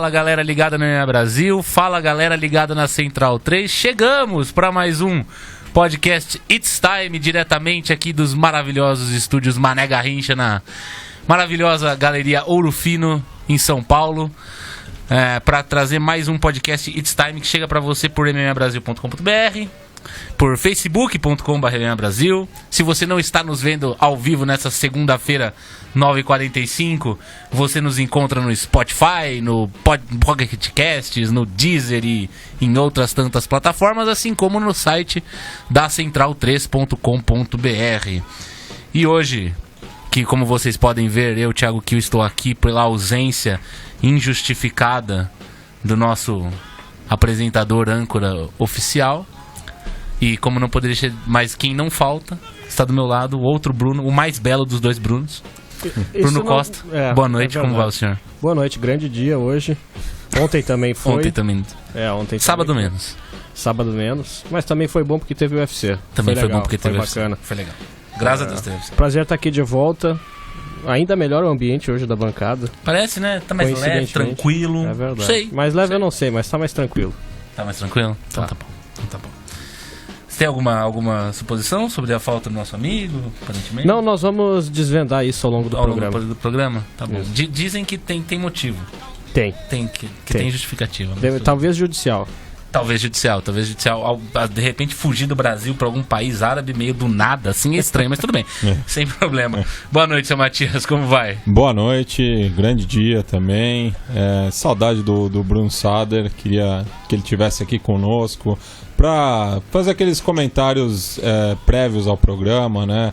Fala galera ligada no MMA Brasil, fala galera ligada na Central 3. Chegamos para mais um podcast It's Time, diretamente aqui dos maravilhosos estúdios Mané Garrincha, na maravilhosa Galeria Ouro Fino, em São Paulo, para trazer mais um podcast It's Time que chega para você por mmabrasil.com.br, por facebook.com/mmabrasil. Se você não está nos vendo ao vivo nessa segunda-feira, 9h45, você nos encontra no Spotify, no Pocket Casts, no Deezer e em outras tantas plataformas, assim como no site da central3.com.br. E hoje, que como vocês podem ver, eu, Thiago Kiel, estou aqui pela ausência injustificada do nosso apresentador âncora oficial. E como não poderia ser mais, quem não falta está do meu lado, o outro Bruno, o mais belo dos dois Brunos, Bruno Costa. Boa noite, como vai o senhor? Boa noite, grande dia hoje. Ontem também foi. Ontem também. Ontem Sábado também menos. Sábado menos, mas também foi bom porque teve o UFC. Também foi bom porque teve o o UFC. bacana. Foi legal. Graças a Deus teve. Prazer estar aqui de volta. Ainda melhor o ambiente hoje da bancada. Parece, né? Tá mais leve, tranquilo. É verdade. Sei. Mais leve eu não sei, mas tá mais tranquilo. Tá mais tranquilo? Então tá bom. Você tem alguma suposição sobre a falta do nosso amigo, aparentemente? Não, nós vamos desvendar isso ao longo do programa. Ao longo do programa? Tá bom. Dizem que tem motivo. Tem. Tem justificativa. Talvez judicial. Talvez judicial, de repente fugir do Brasil para algum país árabe meio do nada, assim é estranho, mas tudo bem, sem problema. Boa noite, seu Matias, como vai? Boa noite, grande dia também, saudade do Bruno Sader, queria que ele estivesse aqui conosco para fazer aqueles comentários prévios ao programa, né?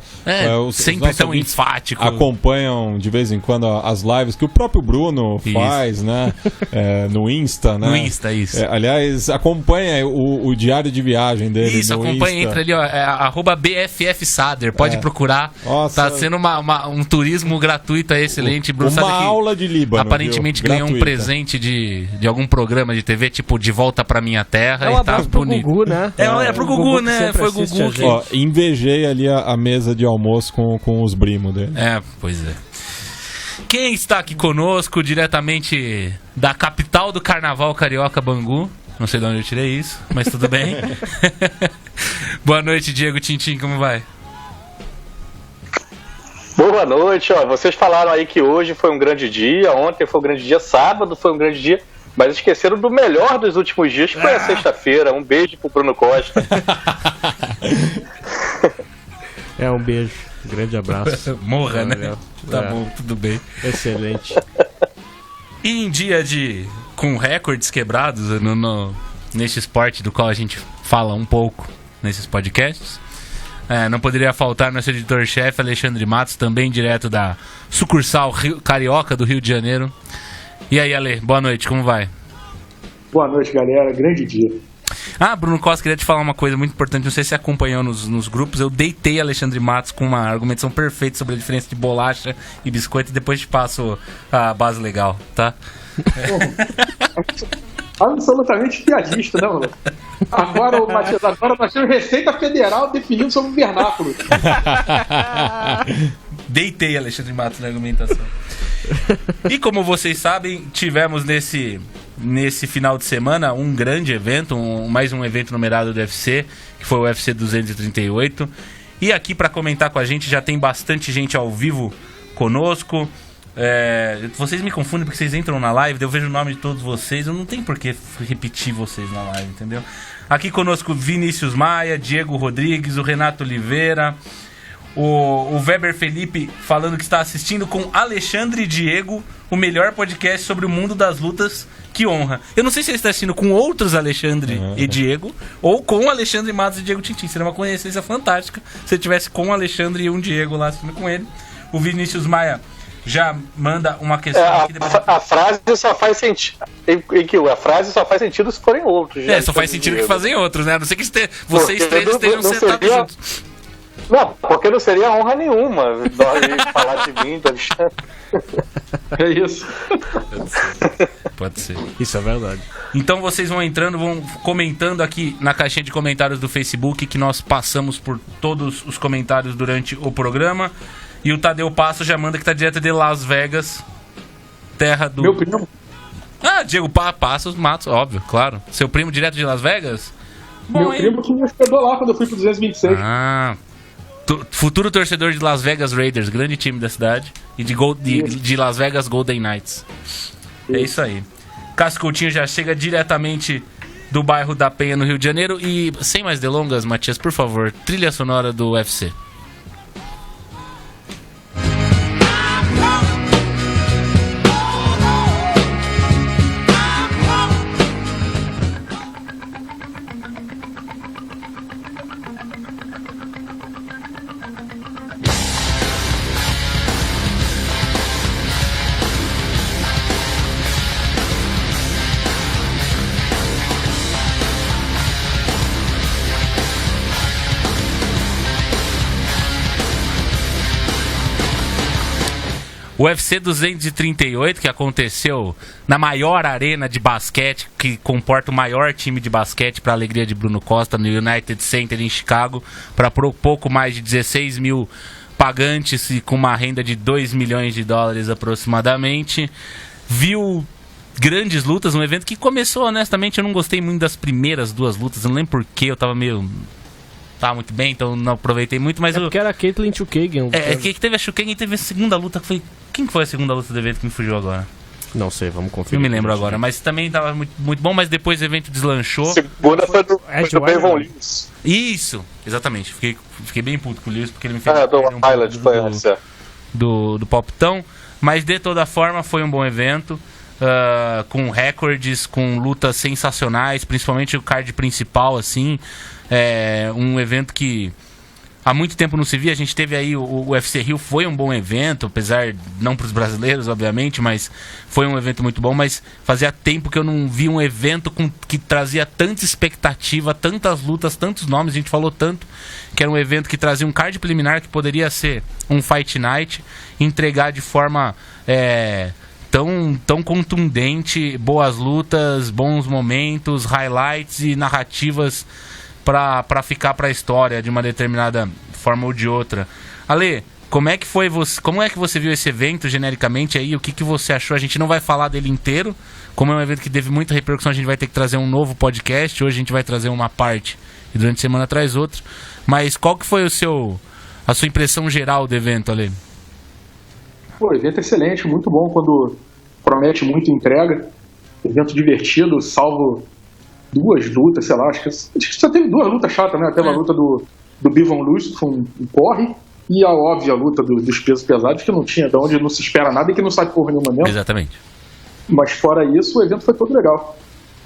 Sempre tão enfático. Acompanham de vez em quando as lives que o próprio Bruno faz, né? No Insta, né? No Insta, isso. Aliás, acompanha o diário de viagem dele. Isso, no acompanha, Insta. entra ali, ó, @BFF Sader, pode procurar. Nossa. Tá sendo um turismo gratuito, excelente. Bruno Uma aula de Líbano. Aparentemente ganhou um presente de algum programa de TV, tipo De Volta Pra Minha Terra. E tá bonito. Né? É pro Gugu, né? Foi o Gugu que... Ó, invejei ali a mesa de almoço com os primos dele. Pois é. Quem está aqui conosco, diretamente da capital do carnaval carioca, Bangu. Não sei de onde eu tirei isso, mas tudo bem. Boa noite, Diego Tintin, como vai? Boa noite, vocês falaram aí que hoje foi um grande dia, ontem foi um grande dia, sábado foi um grande dia, mas esqueceram do melhor dos últimos dias, que foi a sexta-feira. Um beijo pro Bruno Costa. Um beijo, grande abraço. Morra, né? Tá bom, tudo bem. Excelente. E em dia com recordes quebrados neste esporte do qual a gente fala um pouco nesses podcasts, não poderia faltar nosso editor-chefe Alexandre Matos, também direto da sucursal Carioca do Rio de Janeiro. E aí, Ale, boa noite, como vai? Boa noite, galera, grande dia. Bruno Costa, queria te falar uma coisa muito importante, não sei se você acompanhou nos grupos, eu deitei Alexandre Matos com uma argumentação perfeita sobre a diferença de bolacha e biscoito, e depois te passo a base legal, tá? Absolutamente piadista, não, mano? Agora nós temos Receita Federal definindo sobre o vernáculo. Deitei Alexandre Matos na argumentação. E como vocês sabem, tivemos nesse final de semana um grande evento, mais um evento numerado do UFC, que foi o UFC 238. E aqui para comentar com a gente já tem bastante gente ao vivo conosco. Vocês me confundem porque vocês entram na live, eu vejo o nome de todos vocês, eu não tenho por que repetir vocês na live, entendeu? Aqui conosco Vinícius Maia, Diego Rodrigues, o Renato Oliveira, o Weber Felipe falando que está assistindo com Alexandre e Diego, o melhor podcast sobre o mundo das lutas. Que honra. Eu não sei se ele está assistindo com outros Alexandre e Diego, ou com Alexandre Matos e Diego Tintin. Seria uma coincidência fantástica se ele tivesse com o Alexandre e um Diego lá assistindo com ele. O Vinícius Maia já manda uma questão aqui. A frase só faz sentido. A frase só faz sentido se forem outros. Só faz sentido que fazem outros, né? A não ser que vocês três estejam sentados juntos. Não, porque não seria honra nenhuma falar de mim, do Alexandre. É isso. Pode ser. Isso é verdade. Então vocês vão entrando, vão comentando aqui na caixinha de comentários do Facebook, que nós passamos por todos os comentários durante o programa. E o Tadeu Passo já manda que tá direto de Las Vegas, terra do... Meu primo. Diego Passos Matos, óbvio, claro. Seu primo direto de Las Vegas? Meu primo que me hospedou lá quando eu fui pro 226. Futuro torcedor de Las Vegas Raiders, grande time da cidade. E de Las Vegas Golden Knights. É isso aí. Cássio Coutinho já chega diretamente do bairro da Penha, no Rio de Janeiro. E sem mais delongas, Matias, por favor, trilha sonora do UFC. O UFC 238, que aconteceu na maior arena de basquete, que comporta o maior time de basquete, para a alegria de Bruno Costa, no United Center em Chicago, para pouco mais de 16 mil pagantes e com uma renda de 2 milhões de dólares aproximadamente. Viu grandes lutas, um evento que começou, honestamente, eu não gostei muito das primeiras duas lutas, eu não lembro porquê, eu tava meio... Tava muito bem, então não aproveitei muito, mas... porque era a Caitlyn Chukagian. Que teve a Chukagian e teve a segunda luta, que foi... Quem foi a segunda luta do evento que me fugiu agora? Não sei, vamos conferir. Não me lembro agora, mas também tava muito bom, mas depois o evento deslanchou. Segunda foi do Bevon Lewis. Isso, exatamente. Fiquei bem puto com o Lewis, porque ele me fez... do palpitão. Mas de toda forma foi um bom evento, com recordes, com lutas sensacionais, principalmente o card principal, assim. Um evento que há muito tempo não se via. A gente teve aí o UFC Rio, foi um bom evento, apesar não para os brasileiros, obviamente, mas foi um evento muito bom. Mas fazia tempo que eu não vi um evento que trazia tanta expectativa, tantas lutas, tantos nomes. A gente falou tanto que era um evento que trazia um card preliminar que poderia ser um Fight Night, entregar de forma tão contundente, boas lutas, bons momentos, highlights e narrativas para ficar para a história de uma determinada forma ou de outra. Ale, como é que você viu esse evento genericamente aí? O que você achou? A gente não vai falar dele inteiro, como é um evento que teve muita repercussão, a gente vai ter que trazer um novo podcast. Hoje a gente vai trazer uma parte e durante a semana traz outra. Mas qual que foi a sua impressão geral do evento, Ale? Pô, evento excelente, muito bom quando promete muito entrega. Evento divertido, salvo duas lutas, sei lá, acho que só teve duas lutas chatas, né? Teve a luta do Bevon Lewis, que foi um corre, e a óbvia luta dos pesos pesados, que não tinha, de onde não se espera nada e que não sai porra nenhuma mesmo. Exatamente. Mas fora isso, o evento foi todo legal.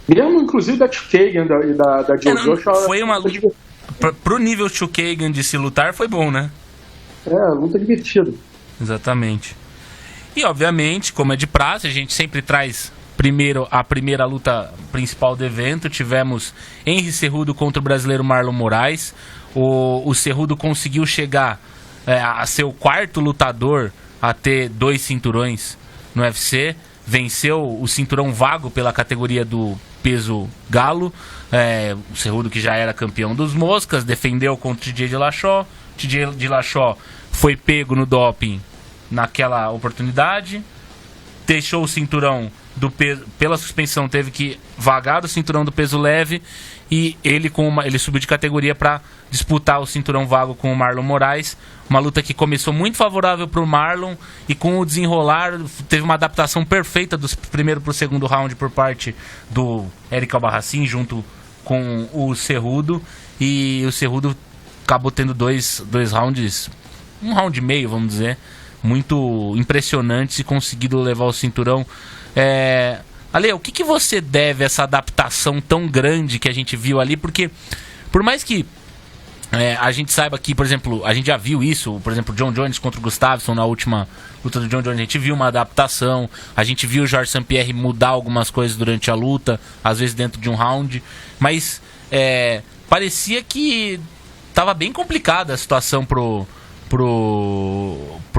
Mesmo, inclusive, da Chukagian e da Jojo. Foi uma luta... Pro nível Chukagian de se lutar, foi bom, né? Luta divertida. Exatamente. E, obviamente, como é de praxe, a gente sempre traz... Primeiro, a primeira luta principal do evento, tivemos Henry Cejudo contra o brasileiro Marlon Moraes. O Cejudo conseguiu chegar a ser o quarto lutador a ter 2 cinturões no UFC. Venceu o cinturão vago pela categoria do peso galo. O Cejudo, que já era campeão dos moscas, defendeu contra o TJ Dillashaw. TJ Dillashaw foi pego no doping naquela oportunidade. Deixou o cinturão do peso, pela suspensão, teve que vagar do cinturão do peso leve, e ele subiu de categoria para disputar o cinturão vago com o Marlon Moraes. Uma luta que começou muito favorável para o Marlon, e com o desenrolar teve uma adaptação perfeita do primeiro para o segundo round por parte do Eric Albarracin junto com o Cejudo, e o Cejudo acabou tendo dois rounds, um round e meio, vamos dizer, muito impressionantes, e conseguido levar o cinturão. Ale, o que você deve a essa adaptação tão grande que a gente viu ali? Porque, por mais que a gente saiba que, por exemplo, a gente já viu isso, por exemplo, John Jones contra o Gustafsson na última luta do John Jones, a gente viu uma adaptação, a gente viu o Georges St-Pierre mudar algumas coisas durante a luta, às vezes dentro de um round, mas parecia que estava bem complicada a situação pro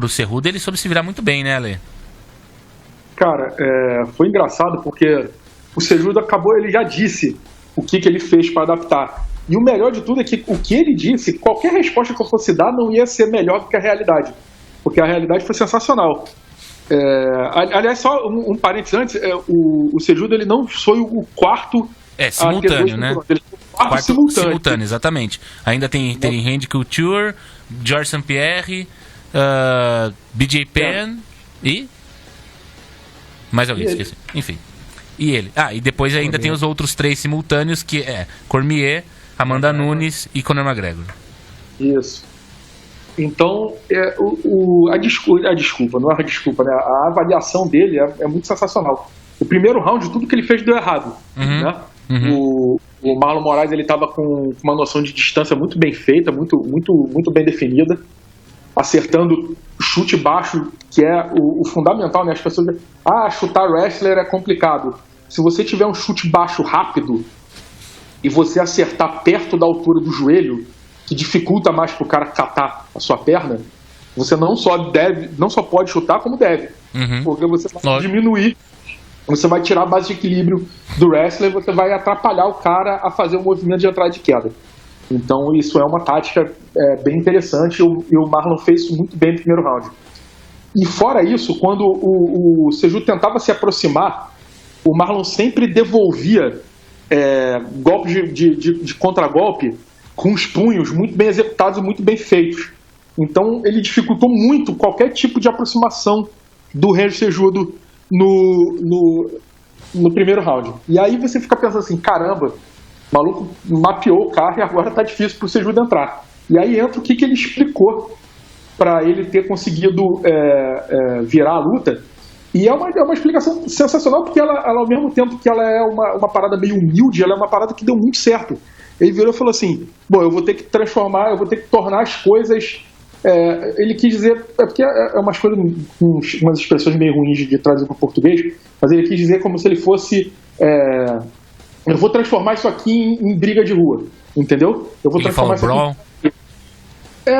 Cejudo. Ele soube se virar muito bem, né, Ale? Cara, foi engraçado porque o Cejudo ele já disse o que ele fez para adaptar. E o melhor de tudo é que o que ele disse, qualquer resposta que eu fosse dar não ia ser melhor do que a realidade. Porque a realidade foi sensacional. Aliás, só um parênteses antes, o Cejudo ele não foi o quarto simultâneo, né? Ele foi o quarto simultâneo, exatamente. Ainda tem Randy Couture, Georges St-Pierre, BJ Penn e... mais alguém, esqueci. Enfim. E ele. E depois ainda tem os outros 3 simultâneos, que é Cormier, Amanda Nunes e Conor McGregor. Isso. Então, a desculpa, não é uma desculpa, né? A avaliação dele é muito sensacional. O primeiro round, tudo que ele fez deu errado, né? O Marlon Moraes, ele estava com uma noção de distância muito bem feita, muito bem definida, acertando chute baixo, que é o fundamental, né? As pessoas dizem, chutar wrestler é complicado. Se você tiver um chute baixo rápido e você acertar perto da altura do joelho, que dificulta mais pro cara catar a sua perna, você não só pode chutar, como deve. Porque você vai diminuir, você vai tirar a base de equilíbrio do wrestler, você vai atrapalhar o cara a fazer um movimento de entrada e queda. Então isso é uma tática bem interessante, e o Marlon fez isso muito bem no primeiro round. E fora isso, quando o Cejudo tentava se aproximar, o Marlon sempre devolvia golpes de contragolpe com os punhos muito bem executados e muito bem feitos. Então ele dificultou muito qualquer tipo de aproximação do Randy Cejudo no primeiro round. E aí você fica pensando assim, caramba, o maluco mapeou o carro e agora tá difícil pro Cejudo entrar. E aí entra o que ele explicou para ele ter conseguido virar a luta. E é uma explicação sensacional, porque ela, ao mesmo tempo que ela é uma parada meio humilde, ela é uma parada que deu muito certo. Ele virou e falou assim, eu vou ter que tornar as coisas... ele quis dizer, porque é umas coisas, umas expressões meio ruins de traduzir para o português, mas ele quis dizer como se ele fosse... eu vou transformar isso aqui em briga de rua, entendeu? Eu vou transformar isso brawl? Aqui...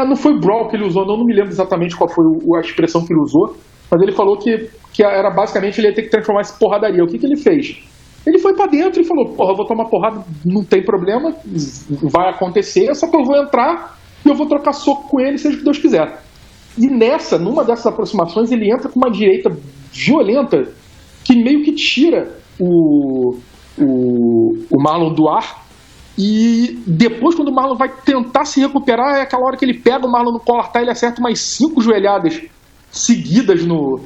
não foi brawl que ele usou, não me lembro exatamente qual foi a expressão que ele usou, mas ele falou que era basicamente ele ia ter que transformar isso em porradaria. O que ele fez? Ele foi pra dentro e falou, eu vou tomar porrada, não tem problema, vai acontecer, só que eu vou entrar e eu vou trocar soco com ele, seja o que Deus quiser. E numa dessas aproximações, ele entra com uma direita violenta que meio que tira o Marlon do ar. E depois, quando o Marlon vai tentar se recuperar, é aquela hora que ele pega o Marlon no collar, ele acerta umas 5 joelhadas seguidas no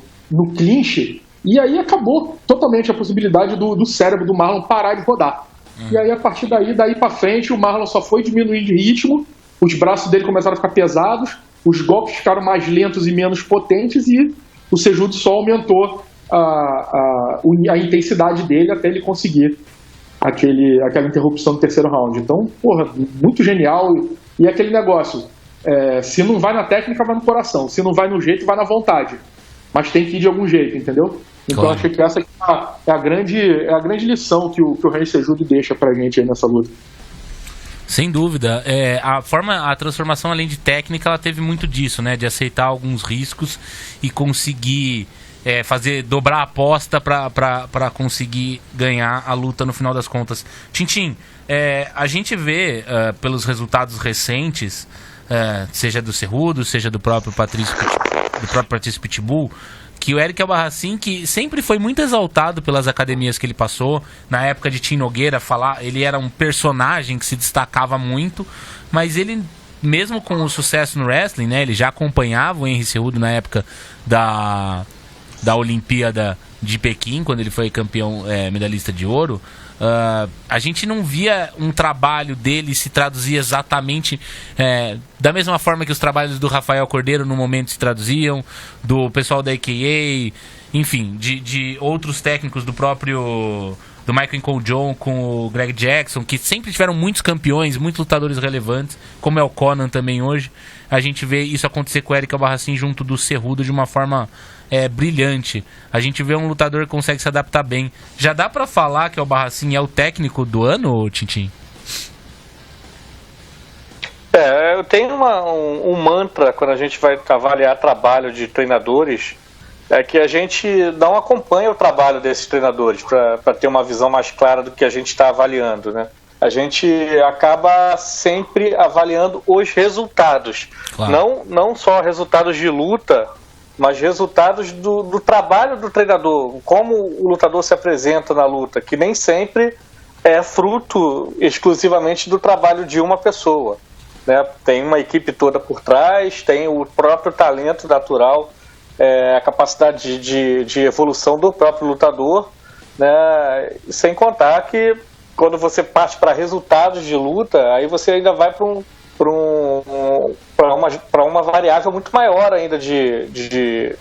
clinch. E aí acabou totalmente a possibilidade do cérebro do Marlon parar de rodar. E aí, a partir daí pra frente, o Marlon só foi diminuindo de ritmo, os braços dele começaram a ficar pesados, os golpes ficaram mais lentos e menos potentes, e o Cejudo só aumentou a intensidade dele até ele conseguir aquela interrupção do terceiro round. Então, muito genial. E aquele negócio, se não vai na técnica, vai no coração. Se não vai no jeito, vai na vontade. Mas tem que ir de algum jeito, entendeu? Então, claro. Acho que essa é a grande lição que o Randy Cejudo deixa pra gente aí nessa luta. Sem dúvida. A transformação, além de técnica, ela teve muito disso, né? De aceitar alguns riscos e conseguir dobrar a aposta pra conseguir ganhar a luta no final das contas. Tintin, a gente vê pelos resultados recentes, seja do Cejudo, seja do próprio Patrício Pitbull, que o Eric Albarracín, que sempre foi muito exaltado pelas academias que ele passou, na época de Tim Nogueira, ele era um personagem que se destacava muito, mas ele, mesmo com o sucesso no wrestling, né, ele já acompanhava o Henry Cejudo na época da Olimpíada de Pequim, quando ele foi campeão medalhista de ouro. A gente não via um trabalho dele se traduzir exatamente da mesma forma que os trabalhos do Rafael Cordeiro no momento se traduziam, do pessoal da AKA, enfim, de outros técnicos do próprio do Michael Cole John com o Greg Jackson, que sempre tiveram muitos campeões, muitos lutadores relevantes, como é o Conan também hoje. A gente vê isso acontecer com o Eric Albarracín junto do Cejudo de uma forma brilhante. A gente vê um lutador que consegue se adaptar bem. Já dá pra falar que o Albarracín é o técnico do ano, Tintin? Eu tenho um mantra quando a gente vai avaliar trabalho de treinadores, que a gente não acompanha o trabalho desses treinadores para ter uma visão mais clara do que a gente está avaliando, né? A gente acaba sempre avaliando os resultados, claro. Não só resultados de luta, mas resultados do trabalho do treinador, como o lutador se apresenta na luta, que nem sempre é fruto exclusivamente do trabalho de uma pessoa, né? Tem uma equipe toda por trás, tem o próprio talento natural, a capacidade de evolução do próprio lutador, né? Sem contar que quando você parte para resultados de luta, aí você ainda vai para uma variável muito maior ainda de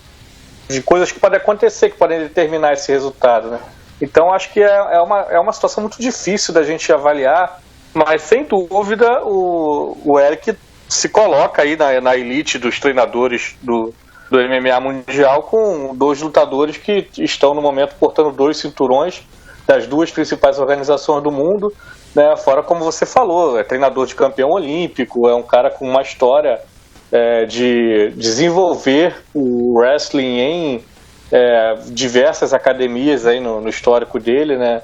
coisas que podem acontecer, que podem determinar esse resultado, né? Então acho que é uma situação muito difícil da gente avaliar, mas sem dúvida o Eric se coloca aí na elite dos treinadores do MMA mundial, com 2 lutadores que estão no momento portando 2 cinturões das 2 principais organizações do mundo, né? Fora, como você falou, é treinador de campeão olímpico, é um cara com uma história de desenvolver o wrestling em diversas academias aí no histórico dele, né?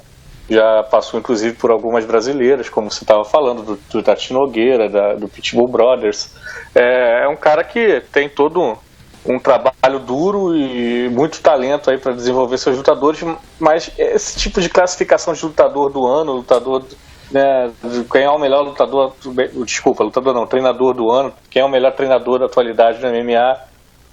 Já passou inclusive por algumas brasileiras, como você estava falando, do Tati Nogueira, do Pitbull Brothers. É um cara que tem todo um trabalho duro e muito talento aí para desenvolver seus lutadores, mas esse tipo de classificação de lutador do ano, lutador, né, quem é o melhor lutador, treinador do ano, quem é o melhor treinador da atualidade no MMA,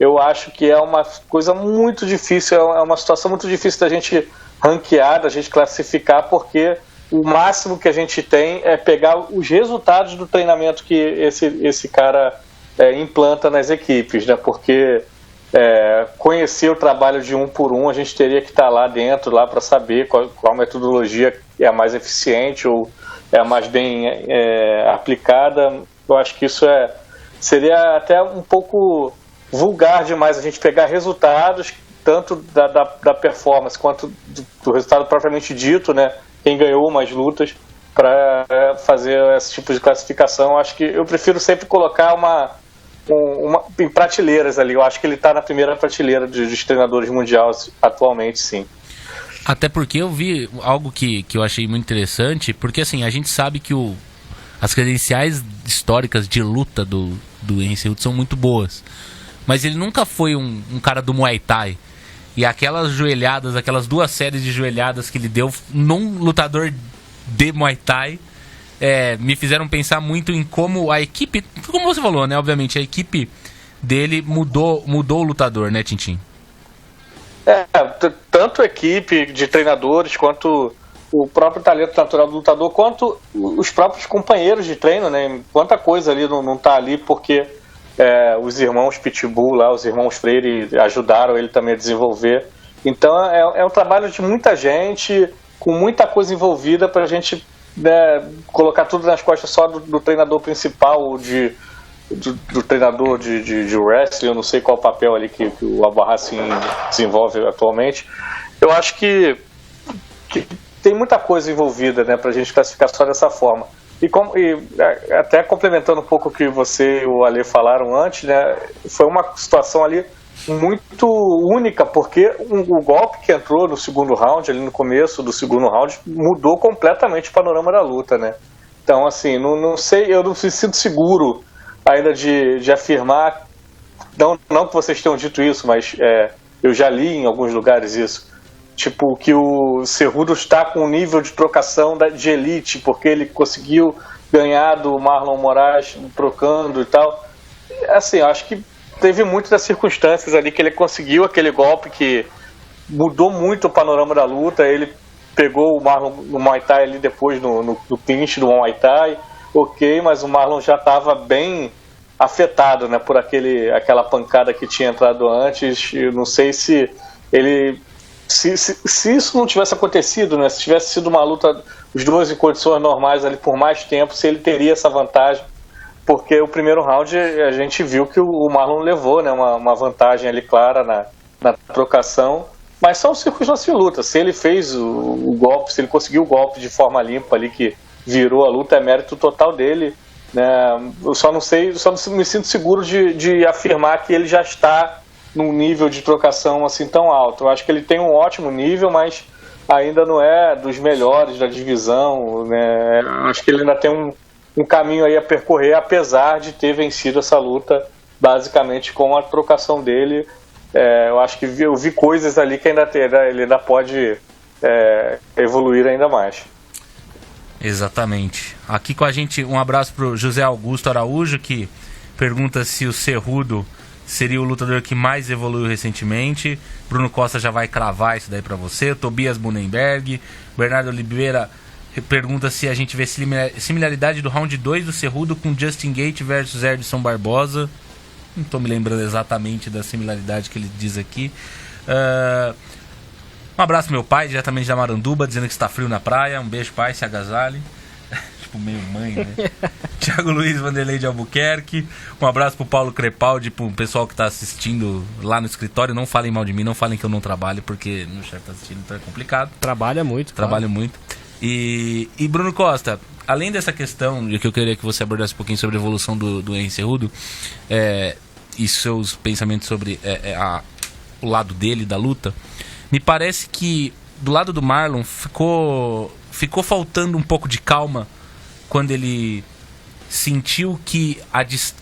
eu acho que é uma coisa muito difícil, é uma situação muito difícil da gente ranquear, da gente classificar, porque o máximo que a gente tem é pegar os resultados do treinamento que esse cara implanta nas equipes, né? Porque conhecer o trabalho de um por um, a gente teria que estar lá dentro lá para saber qual metodologia é a mais eficiente ou é a mais bem aplicada. Eu acho que isso seria até um pouco vulgar demais, a gente pegar resultados tanto da performance quanto do resultado propriamente dito, né? Quem ganhou mais lutas, para fazer esse tipo de classificação. Acho que eu prefiro sempre colocar em prateleiras ali. Eu acho que ele está na primeira prateleira dos treinadores mundiais atualmente, sim. Até porque eu vi algo que eu achei muito interessante, porque assim, a gente sabe que as credenciais históricas de luta do Henry Cejudo são muito boas, mas ele nunca foi um cara do Muay Thai. E aquelas joelhadas, aquelas 2 séries de joelhadas que ele deu num lutador de Muay Thai, me fizeram pensar muito em como a equipe, como você falou, né? Obviamente, a equipe dele mudou o lutador, né, Tintin? Tanto a equipe de treinadores, quanto o próprio talento natural do lutador, quanto os próprios companheiros de treino, né? Quanta coisa ali não tá ali porque os irmãos Pitbull lá, os irmãos Freire ajudaram ele também a desenvolver. Então é um trabalho de muita gente, com muita coisa envolvida para a gente colocar tudo nas costas só do treinador principal, do treinador de wrestling. Eu não sei qual o papel ali que o Abarracin desenvolve atualmente. Eu acho que tem muita coisa envolvida, né, para a gente classificar só dessa forma. E até complementando um pouco o que você e o Ale falaram antes, né, foi uma situação ali muito única, porque o golpe que entrou no segundo round, ali no começo do segundo round, mudou completamente o panorama da luta, né? Então, assim, não sei, eu não me sinto seguro ainda de afirmar, não que vocês tenham dito isso, mas eu já li em alguns lugares isso, tipo, que o Cejudo está com um nível de trocação de elite, porque ele conseguiu ganhar do Marlon Moraes trocando e tal. Assim, eu acho que teve muitas das circunstâncias ali que ele conseguiu aquele golpe que mudou muito o panorama da luta. Ele pegou o Marlon no Muay Thai ali depois no clinch do Muay Thai, ok, mas o Marlon já estava bem afetado, né, por aquela pancada que tinha entrado antes. Eu não sei se ele... Se isso não tivesse acontecido, né, se tivesse sido uma luta, os dois em condições normais ali por mais tempo, se ele teria essa vantagem, porque o primeiro round a gente viu que o Marlon levou, né, uma vantagem ali clara na trocação, mas são circunstâncias de luta. Se ele fez o golpe, se ele conseguiu o golpe de forma limpa ali, que virou a luta, é mérito total dele, né. Eu só não me sinto seguro de afirmar que ele já está num nível de trocação assim tão alto. Eu acho que ele tem um ótimo nível, mas ainda não é dos melhores da divisão, né? Acho que ele ainda tem um caminho aí a percorrer, apesar de ter vencido essa luta basicamente com a trocação dele, eu acho que eu vi coisas ali que ele ainda pode evoluir ainda mais. Exatamente. Aqui com a gente, um abraço pro José Augusto Araújo, que pergunta se o Cerrudo seria o lutador que mais evoluiu recentemente. Bruno Costa já vai cravar isso daí pra você. Tobias Bunenberg. Bernardo Oliveira pergunta se a gente vê similaridade do round 2 do Cerrudo com Justin Gaethje versus Edson Barbosa. Não tô me lembrando exatamente da similaridade que ele diz aqui. Um abraço pro meu pai, diretamente da Maranduba, dizendo que está frio na praia. Um beijo, pai, se agasalhe. Tipo, meio mãe, né? Thiago Luiz Vanderlei de Albuquerque. Um abraço pro Paulo Crepaldi, pro pessoal que tá assistindo lá no escritório. Não falem mal de mim, não falem que eu não trabalho, porque meu chefe tá assistindo, então é complicado. Trabalha muito, Trabalho muito. E Bruno Costa, além dessa questão de que eu queria que você abordasse um pouquinho sobre a evolução do Henry Cerrudo e seus pensamentos sobre o lado dele, da luta, me parece que do lado do Marlon ficou faltando um pouco de calma quando ele sentiu que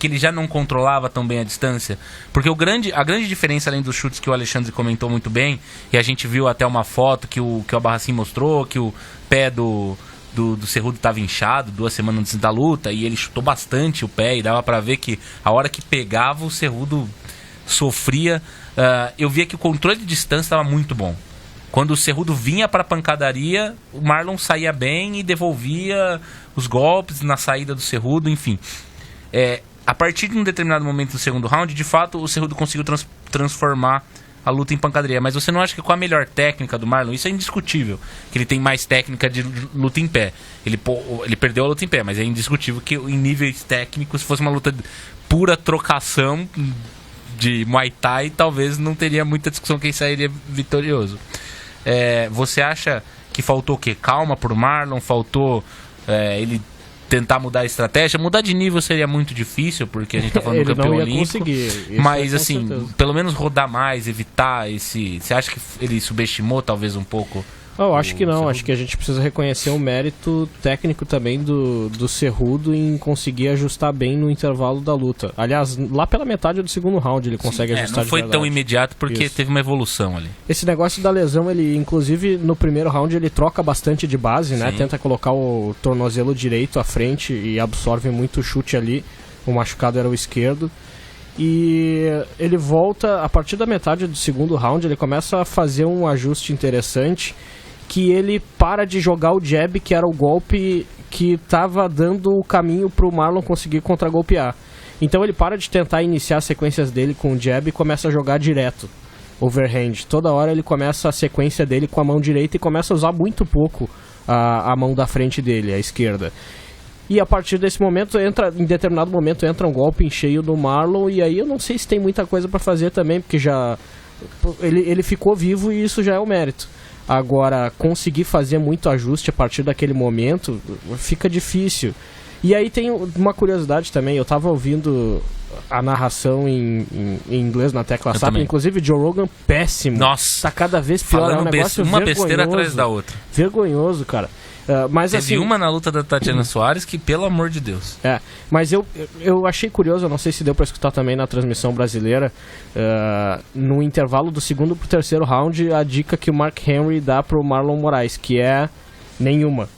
ele já não controlava tão bem a distância. Porque a grande diferença, além dos chutes que o Alexandre comentou muito bem, e a gente viu até uma foto que o Abarracin mostrou, que o pé do Cerrudo estava inchado 2 semanas antes da luta, e ele chutou bastante o pé, e dava pra ver que a hora que pegava o Cerrudo sofria. Eu via que o controle de distância estava muito bom. Quando o Cerrudo vinha para a pancadaria, o Marlon saía bem e devolvia os golpes na saída do Cerrudo, enfim. A partir de um determinado momento do segundo round, de fato, o Cerrudo conseguiu transformar a luta em pancadaria. Mas você não acha que com a melhor técnica do Marlon, isso é indiscutível, que ele tem mais técnica de luta em pé. Ele perdeu a luta em pé, mas é indiscutível que em níveis técnicos, se fosse uma luta pura trocação de Muay Thai, talvez não teria muita discussão quem sairia vitorioso. Você acha que faltou o quê? Calma pro Marlon? Faltou ele tentar mudar a estratégia? Mudar de nível seria muito difícil, porque a gente tá falando do campeão olímpico. Mas assim, pelo menos rodar mais, evitar esse... Você acha que ele subestimou talvez um pouco? Eu acho que não, acho que a gente precisa reconhecer o mérito técnico também do Cerrudo em conseguir ajustar bem no intervalo da luta. Aliás, lá pela metade do segundo round ele consegue ajustar. Não foi tão imediato porque teve uma evolução ali. Esse negócio da lesão, ele inclusive no primeiro round ele troca bastante de base, né? Tenta colocar o tornozelo direito à frente e absorve muito chute ali. O machucado era o esquerdo. E ele volta, a partir da metade do segundo round, ele começa a fazer um ajuste interessante, que ele para de jogar o jab, que era o golpe que estava dando o caminho para o Marlon conseguir contragolpear. Então ele para de tentar iniciar as sequências dele com o jab e começa a jogar direto, overhand. Toda hora ele começa a sequência dele com a mão direita e começa a usar muito pouco a mão da frente dele, a esquerda. E a partir desse momento, em determinado momento, entra um golpe em cheio do Marlon, e aí eu não sei se tem muita coisa para fazer também, porque já ele ficou vivo e isso já é o mérito. Agora, conseguir fazer muito ajuste a partir daquele momento fica difícil. E aí tem uma curiosidade também, eu tava ouvindo a narração em inglês na tecla SAP, inclusive Joe Rogan, péssimo. Nossa, tá cada vez pior, falando é um negócio uma besteira atrás da outra. Vergonhoso, cara. Mas, teve assim, uma na luta da Tatiana Soares que, pelo amor de Deus. Mas eu achei curioso, eu não sei se deu pra escutar também na transmissão brasileira, no intervalo do segundo pro terceiro round, a dica que o Mark Henry dá pro Marlon Moraes, que é nenhuma.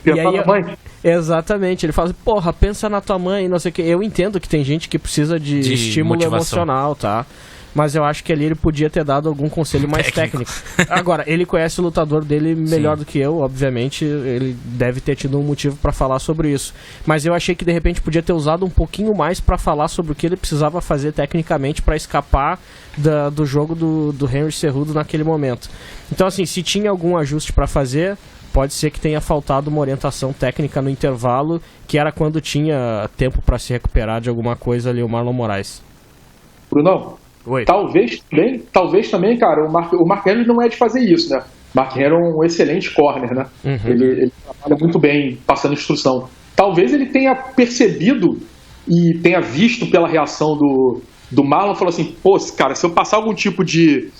E aí, mãe? Exatamente, ele fala, porra, pensa na tua mãe, não sei o que. Eu entendo que tem gente que precisa de estímulo motivação emocional, tá? Mas eu acho que ali ele podia ter dado algum conselho mais técnico. Agora, ele conhece o lutador dele melhor do que eu, obviamente, ele deve ter tido um motivo pra falar sobre isso. Mas eu achei que de repente podia ter usado um pouquinho mais pra falar sobre o que ele precisava fazer tecnicamente pra escapar do jogo do Henry Cerrudo naquele momento. Então, assim, se tinha algum ajuste pra fazer, pode ser que tenha faltado uma orientação técnica no intervalo, que era quando tinha tempo pra se recuperar de alguma coisa ali o Marlon Moraes. Brunão? Oi. Talvez também, cara, o Mark Henry não é de fazer isso, né? Mark Henry é um excelente corner, né? Uhum. Ele trabalha muito bem passando instrução. Talvez ele tenha percebido e tenha visto pela reação do Marlon, falou assim, pô, cara, se eu passar algum tipo de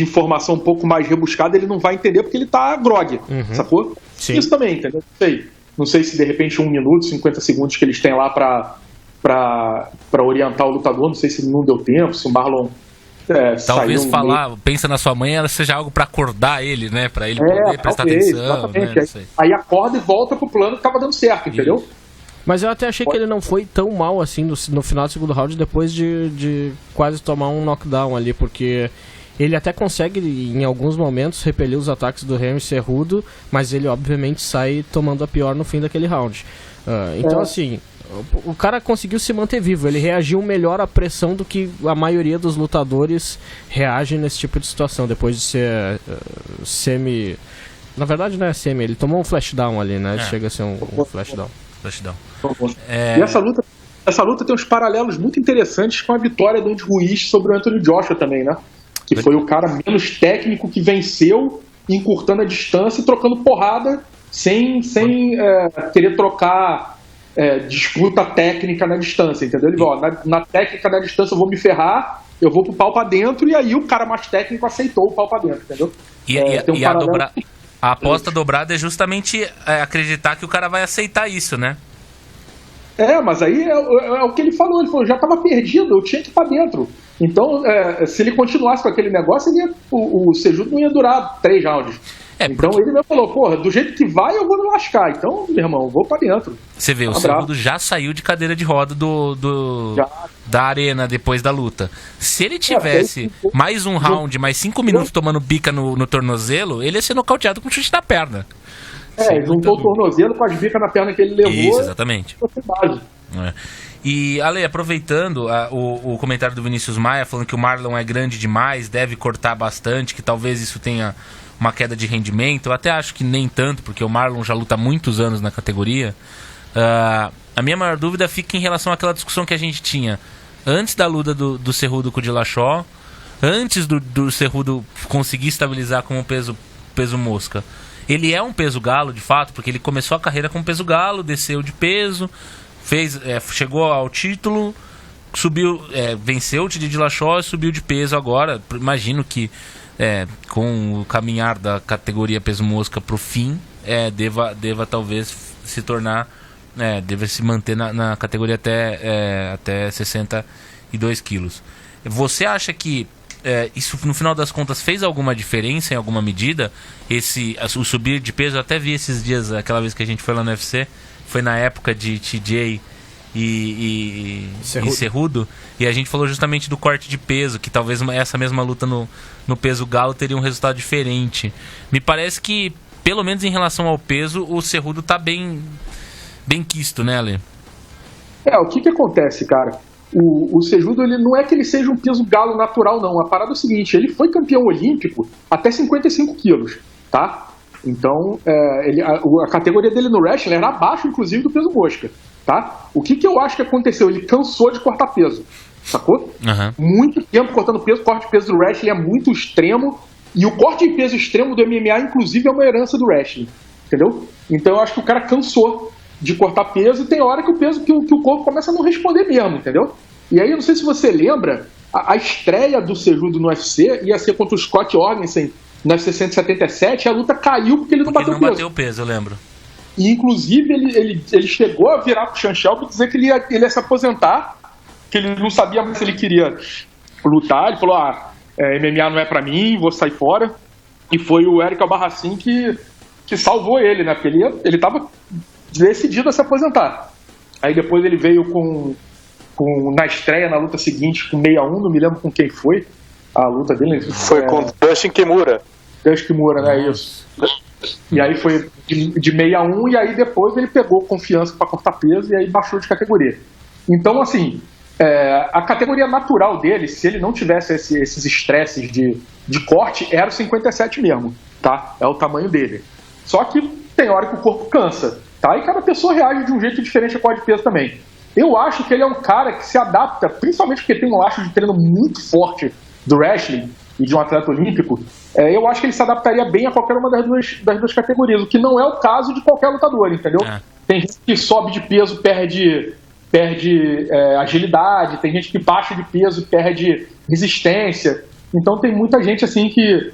informação um pouco mais rebuscada, ele não vai entender porque ele tá grog, sacou? Sim. Isso também, entendeu? Não sei se de repente 1 minuto, 50 segundos que eles têm lá pra orientar o lutador, não sei se não deu tempo, se o Marlon Talvez falar, pensa na sua mãe, ela seja algo pra acordar ele, né? Pra ele poder prestar atenção. Né? Aí acorda e volta pro plano que tava dando certo, entendeu? Mas eu até achei que ele não foi tão mal assim no final do segundo round, depois de quase tomar um knockdown ali, porque ele até consegue, em alguns momentos, repelir os ataques do Henry Cejudo, mas ele obviamente sai tomando a pior no fim daquele round. Então assim, o cara conseguiu se manter vivo, ele reagiu melhor à pressão do que a maioria dos lutadores reagem nesse tipo de situação, depois de ser semi... Na verdade não é semi, ele tomou um flashdown ali, né? Chega a ser um flashdown. E essa luta tem uns paralelos muito interessantes com a vitória do Andy Ruiz sobre o Anthony Joshua também, né? Que foi o cara menos técnico que venceu, encurtando a distância e trocando porrada sem querer trocar disputa técnica na distância, entendeu? Ele falou, na técnica da distância eu vou me ferrar, eu vou pro pau pra dentro, e aí o cara mais técnico aceitou o pau pra dentro, entendeu? A aposta dobrada é justamente acreditar que o cara vai aceitar isso, né? Mas aí é o que ele falou, já tava perdido, eu tinha que ir pra dentro. Então, se ele continuasse com aquele negócio, o Cejudo não ia durar 3 rounds. Então ele me falou, porra, do jeito que vai, eu vou me lascar. Então, meu irmão, eu vou pra dentro. Você vê, o Cejudo já saiu de cadeira de roda da arena depois da luta. Se ele tivesse mais um round, mais 5 minutos tomando bica no tornozelo, ele ia ser nocauteado com um chute na perna. Juntou o tornozelo com as bicas na perna que ele levou. Isso, exatamente. E, Ale, aproveitando o comentário do Vinícius Maia, falando que o Marlon é grande demais, deve cortar bastante, que talvez isso tenha uma queda de rendimento. Eu até acho que nem tanto, porque o Marlon já luta há muitos anos na categoria. A minha maior dúvida fica em relação àquela discussão que a gente tinha antes da luta do Cejudo com o Dillashaw, antes do Cejudo conseguir estabilizar como peso mosca. Ele é um peso galo, de fato, porque ele começou a carreira com peso galo, desceu de peso, chegou ao título, subiu, venceu o Titi Dillashaw e subiu de peso agora. Imagino que com o caminhar da categoria peso mosca para o fim, deva talvez se tornar, deva se manter na categoria até 62 quilos. Você acha que isso no final das contas fez alguma diferença em alguma medida? O subir de peso, eu até vi esses dias, aquela vez que a gente foi lá no UFC, foi na época de TJ e Cejudo, e a gente falou justamente do corte de peso, que talvez essa mesma luta no peso galo teria um resultado diferente. Me parece que, pelo menos em relação ao peso, o Cejudo tá bem quisto, né, Ale? O que acontece, cara? O Cejudo, ele não é que ele seja um peso galo natural, não. A parada é o seguinte, ele foi campeão olímpico até 55 quilos, tá? Então, a categoria dele no wrestling era abaixo, inclusive, do peso mosca, tá? O que eu acho que aconteceu? Ele cansou de cortar peso, sacou? Muito tempo cortando peso, o corte de peso do wrestling é muito extremo, e o corte de peso extremo do MMA, inclusive, é uma herança do wrestling, entendeu? Então, eu acho que o cara cansou de cortar peso, e tem hora que o corpo começa a não responder mesmo, entendeu? E aí, eu não sei se você lembra, a estreia do Cejudo no UFC ia ser contra o Scott Jorgensen no UFC 177, e a luta caiu porque ele não bateu o peso, eu lembro. E, inclusive, ele chegou a virar pro Sean Shelby e dizer que ele ia se aposentar, que ele não sabia mais se ele queria lutar. Ele falou, MMA não é pra mim, vou sair fora. E foi o Eric Albarracin que salvou ele, né? Porque ele tava decidido a se aposentar. Aí depois ele veio na estreia, na luta seguinte, com 61, não me lembro com quem foi a luta dele. Foi com Dustin Kimura. Dustin Kimura, né? Isso. E aí foi de 61, e aí depois ele pegou confiança para cortar peso e aí baixou de categoria. Então, assim, a categoria natural dele, se ele não tivesse esses estresses de corte, era o 57 mesmo, tá? É o tamanho dele. Só que tem hora que o corpo cansa, tá? E cada pessoa reage de um jeito diferente a corte de peso também. Eu acho que ele é um cara que se adapta, principalmente porque tem um laço de treino muito forte do wrestling e de um atleta olímpico. Eu acho que ele se adaptaria bem a qualquer uma das duas categorias, o que não é o caso de qualquer lutador, entendeu? Tem gente que sobe de peso, perde agilidade, tem gente que baixa de peso, perde resistência. Então tem muita gente assim que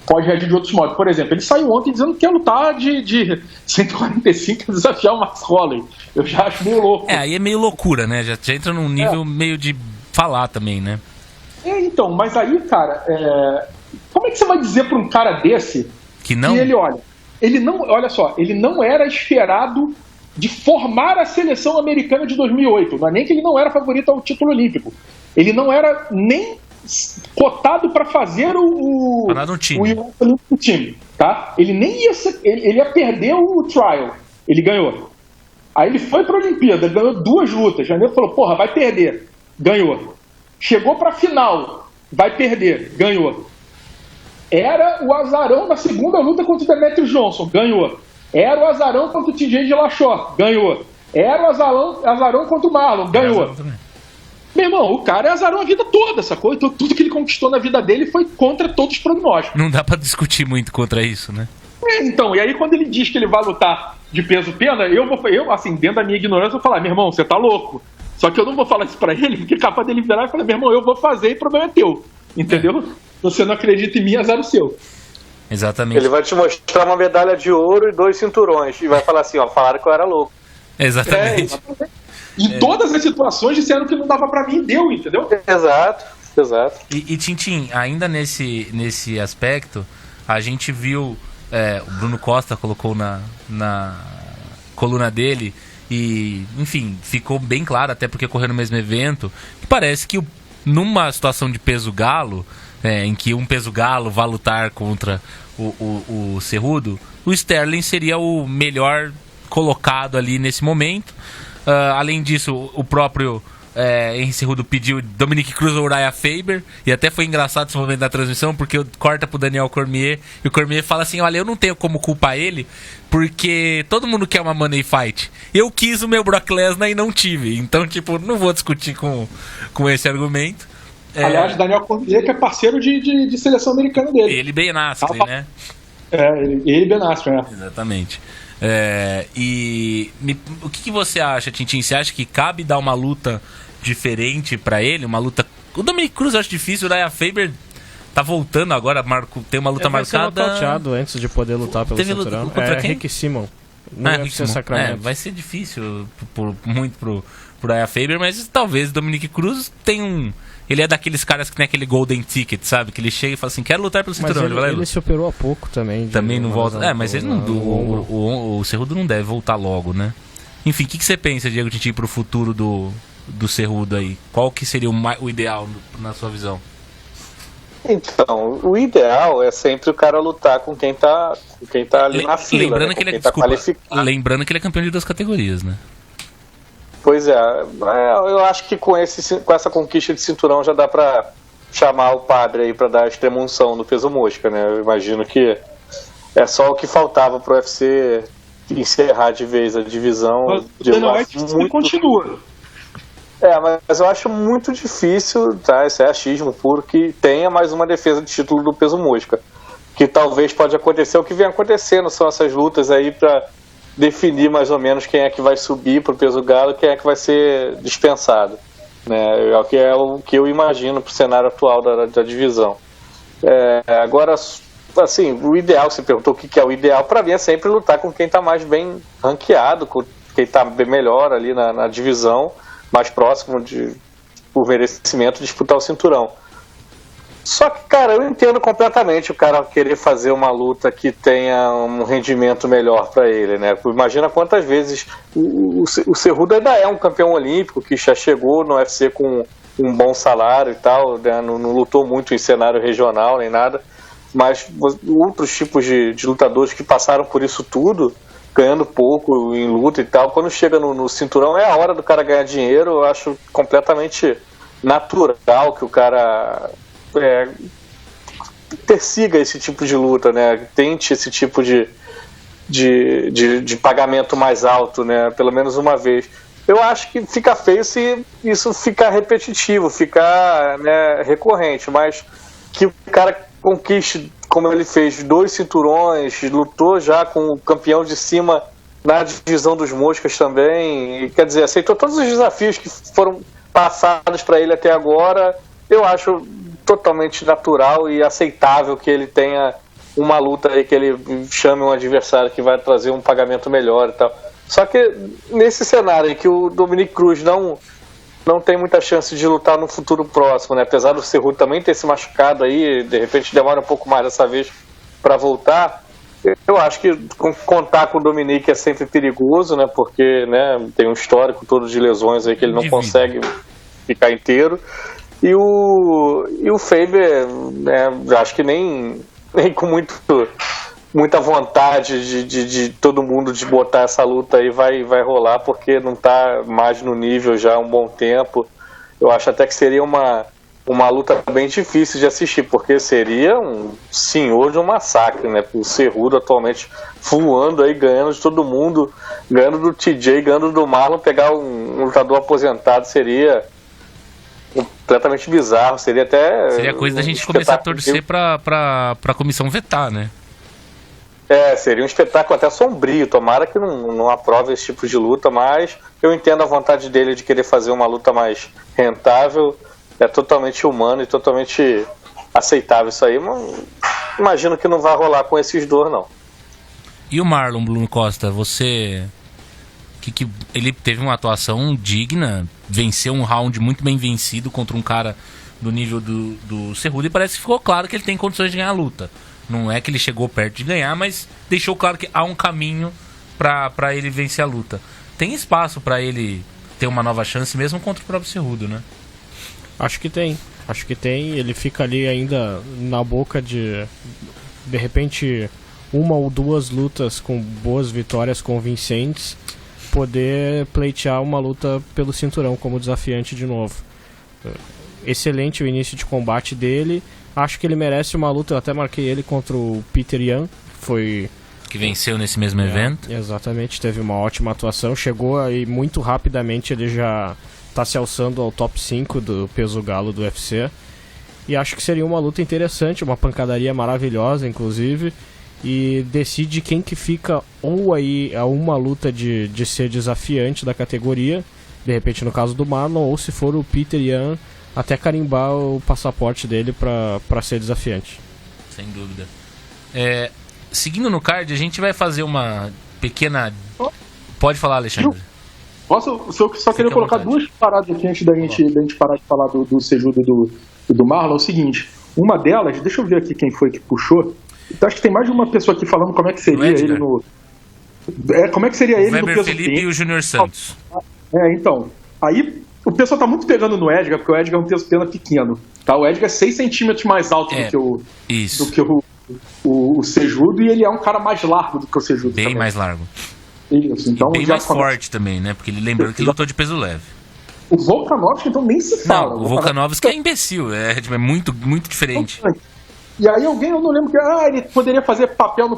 pode reagir de outros modos. Por exemplo, ele saiu ontem dizendo que quer lutar de 145 e desafiar o Max Holloway. Eu já acho meio louco. Aí é meio loucura, né? Já entra num nível meio de falar também, né? Então, mas aí, cara, como é que você vai dizer para um cara desse que não? Que ele não, olha só, ele não era esperado de formar a seleção americana de 2008. Não é nem que ele não era favorito ao título olímpico. Ele não era nem cotado para fazer o Olímpico time, tá? Ele nem ia ser, ele ia perder o trial. Ele ganhou. Aí ele foi para a Olimpíada, ganhou 2 lutas. Janeiro falou, porra, vai perder. Ganhou. Chegou para a final, vai perder. Ganhou. Era o azarão na segunda luta contra o Demetrius Johnson. Ganhou. Era o azarão contra o TJ Dillashaw. Ganhou. Era o azarão contra o Marlon. Ganhou. Meu irmão, o cara é azarão a vida toda, sacou? Então, tudo que ele conquistou na vida dele foi contra todos os prognósticos. Não dá pra discutir muito contra isso, né? Então, e aí quando ele diz que ele vai lutar de peso-pena, eu, assim, dentro da minha ignorância, vou falar, meu irmão, você tá louco. Só que eu não vou falar isso pra ele, porque é capaz dele virar e falar, meu irmão, eu vou fazer e o problema é teu. Entendeu? Você não acredita em mim, azar o seu. Exatamente. Ele vai te mostrar uma medalha de ouro e 2 cinturões. E vai falar assim, ó, falaram que eu era louco. Exatamente. Em todas as situações disseram que não dava pra mim, deu, entendeu? Exato. E Tintin, ainda nesse aspecto, a gente viu, o Bruno Costa colocou na coluna dele, e, enfim, ficou bem claro, até porque ocorreu no mesmo evento, que parece que numa situação de peso galo, em que um peso galo vai lutar contra o Cerrudo, o Sterling seria o melhor colocado ali nesse momento. Além disso, o próprio Henry Cerrudo pediu Dominick Cruz ou Uriah Faber, e até foi engraçado esse momento da transmissão, porque corta pro Daniel Cormier, e o Cormier fala assim, olha, eu não tenho como culpar ele, porque todo mundo quer uma money fight. Eu quis o meu Brock Lesnar e não tive, então, tipo, não vou discutir com esse argumento. Aliás, Daniel Cormier, que é parceiro de seleção americana dele. Ele bem Askren, né? Ele bem Askren, Exatamente. O que você acha, Tintin? Você acha que cabe dar uma luta diferente pra ele? Uma luta... O Dominick Cruz eu acho difícil, o Uriah Faber tá voltando agora, tem uma luta marcada... Vai ser nocauteado antes de poder lutar pelo cinturão. Rick Simon. Vai ser difícil muito pro Uriah Faber, mas talvez o Dominick Cruz tenha ele é daqueles caras que tem aquele golden ticket, sabe? Que ele chega e fala assim, quero lutar pelo cinturão. Mas ele se operou há pouco também. Também não volta. Mas ele o Cerrudo não deve voltar logo, né? Enfim, o que você pensa, Diego Tintin, pro futuro do Cerrudo aí? Qual que seria o ideal na sua visão? Então, o ideal é sempre o cara lutar com quem tá ali na fila. Lembrando, que lembrando que ele é campeão de 2 categorias, né? Pois eu acho que com essa conquista de cinturão já dá pra chamar o padre aí pra dar a extrema-unção no peso mosca, né? Eu imagino que é só o que faltava pro UFC encerrar de vez a divisão. Continua. Mas eu acho muito difícil, tá? Esse é achismo puro, que tenha mais uma defesa de título do peso mosca. Que talvez pode acontecer, o que vem acontecendo são essas lutas aí pra definir mais ou menos quem é que vai subir pro peso galo e quem é que vai ser dispensado, né? É o que eu imagino pro cenário atual da divisão. Agora, assim, o ideal, você perguntou o que é o ideal, para mim é sempre lutar com quem tá mais bem ranqueado, com quem tá bem melhor ali na divisão, mais próximo por merecimento, disputar o cinturão. Só que, cara, eu entendo completamente o cara querer fazer uma luta que tenha um rendimento melhor pra ele, né? Imagina quantas vezes o Cerrudo ainda é um campeão olímpico, que já chegou no UFC com um bom salário e tal, né? Não lutou muito em cenário regional nem nada, mas outros tipos de lutadores que passaram por isso tudo, ganhando pouco em luta e tal, quando chega no cinturão é a hora do cara ganhar dinheiro. Eu acho completamente natural que o cara persiga esse tipo de luta, né? Tente esse tipo de pagamento mais alto, né? Pelo menos uma vez. Eu acho que fica feio se isso ficar repetitivo, ficar, né, recorrente, mas que o cara conquiste, como ele fez, 2 cinturões, lutou já com o campeão de cima na divisão dos moscas também, e, quer dizer, aceitou todos os desafios que foram passados para ele até agora. Eu acho totalmente natural e aceitável que ele tenha uma luta aí, que ele chame um adversário que vai trazer um pagamento melhor e tal. Só que nesse cenário em que o Dominick Cruz não não tem muita chance de lutar no futuro próximo, né? Apesar do Cerrudo também ter se machucado aí, de repente demora um pouco mais dessa vez para voltar. Eu acho que contar com o Dominique é sempre perigoso, né? Porque, né, tem um histórico todo de lesões aí que ele não consegue ficar inteiro. E o Faber, né, acho que nem com muita vontade de todo mundo de botar essa luta aí vai rolar, porque não está mais no nível já há um bom tempo. Eu acho até que seria uma luta bem difícil de assistir, porque seria um senhor de um massacre, né? O Cerrudo atualmente voando aí, ganhando de todo mundo, ganhando do TJ, ganhando do Marlon. Pegar um lutador aposentado seria completamente bizarro, seria coisa da gente começar a torcer pra comissão vetar, né? Seria um espetáculo até sombrio. Tomara que não aprove esse tipo de luta, mas eu entendo a vontade dele de querer fazer uma luta mais rentável. É totalmente humano e totalmente aceitável isso aí, mas imagino que não vai rolar com esses dois, não. E o Marlon Bruno Costa, você... que ele teve uma atuação digna, venceu um round muito bem vencido contra um cara do nível do Cerrudo, e parece que ficou claro que ele tem condições de ganhar a luta. Não é que ele chegou perto de ganhar, mas deixou claro que há um caminho para ele vencer a luta. Tem espaço para ele ter uma nova chance mesmo contra o próprio Cerrudo, né? Acho que tem. Ele fica ali ainda na boca de repente, uma ou duas lutas com boas vitórias convincentes, poder pleitear uma luta pelo cinturão como desafiante de novo. Excelente o início de combate dele. Acho que ele merece uma luta. Eu até marquei ele contra o Peter Yan, que venceu nesse mesmo evento. Exatamente, teve uma ótima atuação. Chegou aí muito rapidamente, ele já está se alçando ao top 5 do peso galo do UFC. E acho que seria uma luta interessante, uma pancadaria maravilhosa, inclusive. E decide quem que fica ou aí a uma luta de ser desafiante da categoria, de repente no caso do Marlon, ou se for o Peter Yan, até carimbar o passaporte dele para ser desafiante. Sem dúvida. Seguindo no card, a gente vai fazer uma pequena... Pode falar, Alexandre. Posso? Só queria colocar duas paradas aqui antes da gente parar de falar do Cerrudo e do Marlon. É o seguinte, uma delas, deixa eu ver aqui quem foi que puxou. Então, acho que tem mais de uma pessoa aqui falando como é que seria ele no... como é que seria ele no peso Felipe e o Júnior Santos. Então, aí o pessoal tá muito pegando no Edgar, porque o Edgar é um peso pena pequeno. Tá? O Edgar é 6 centímetros mais alto do que o Cerrudo, e ele é um cara mais largo do que o Cerrudo. Bem também. Mais largo. Isso, então bem mais forte também, né? Porque ele lembrando que lutou de peso leve. O Volkanovski, então, nem se fala. Não, o Volkanovski é imbecil, é muito, muito diferente. E aí eu não lembro que ele poderia fazer papel no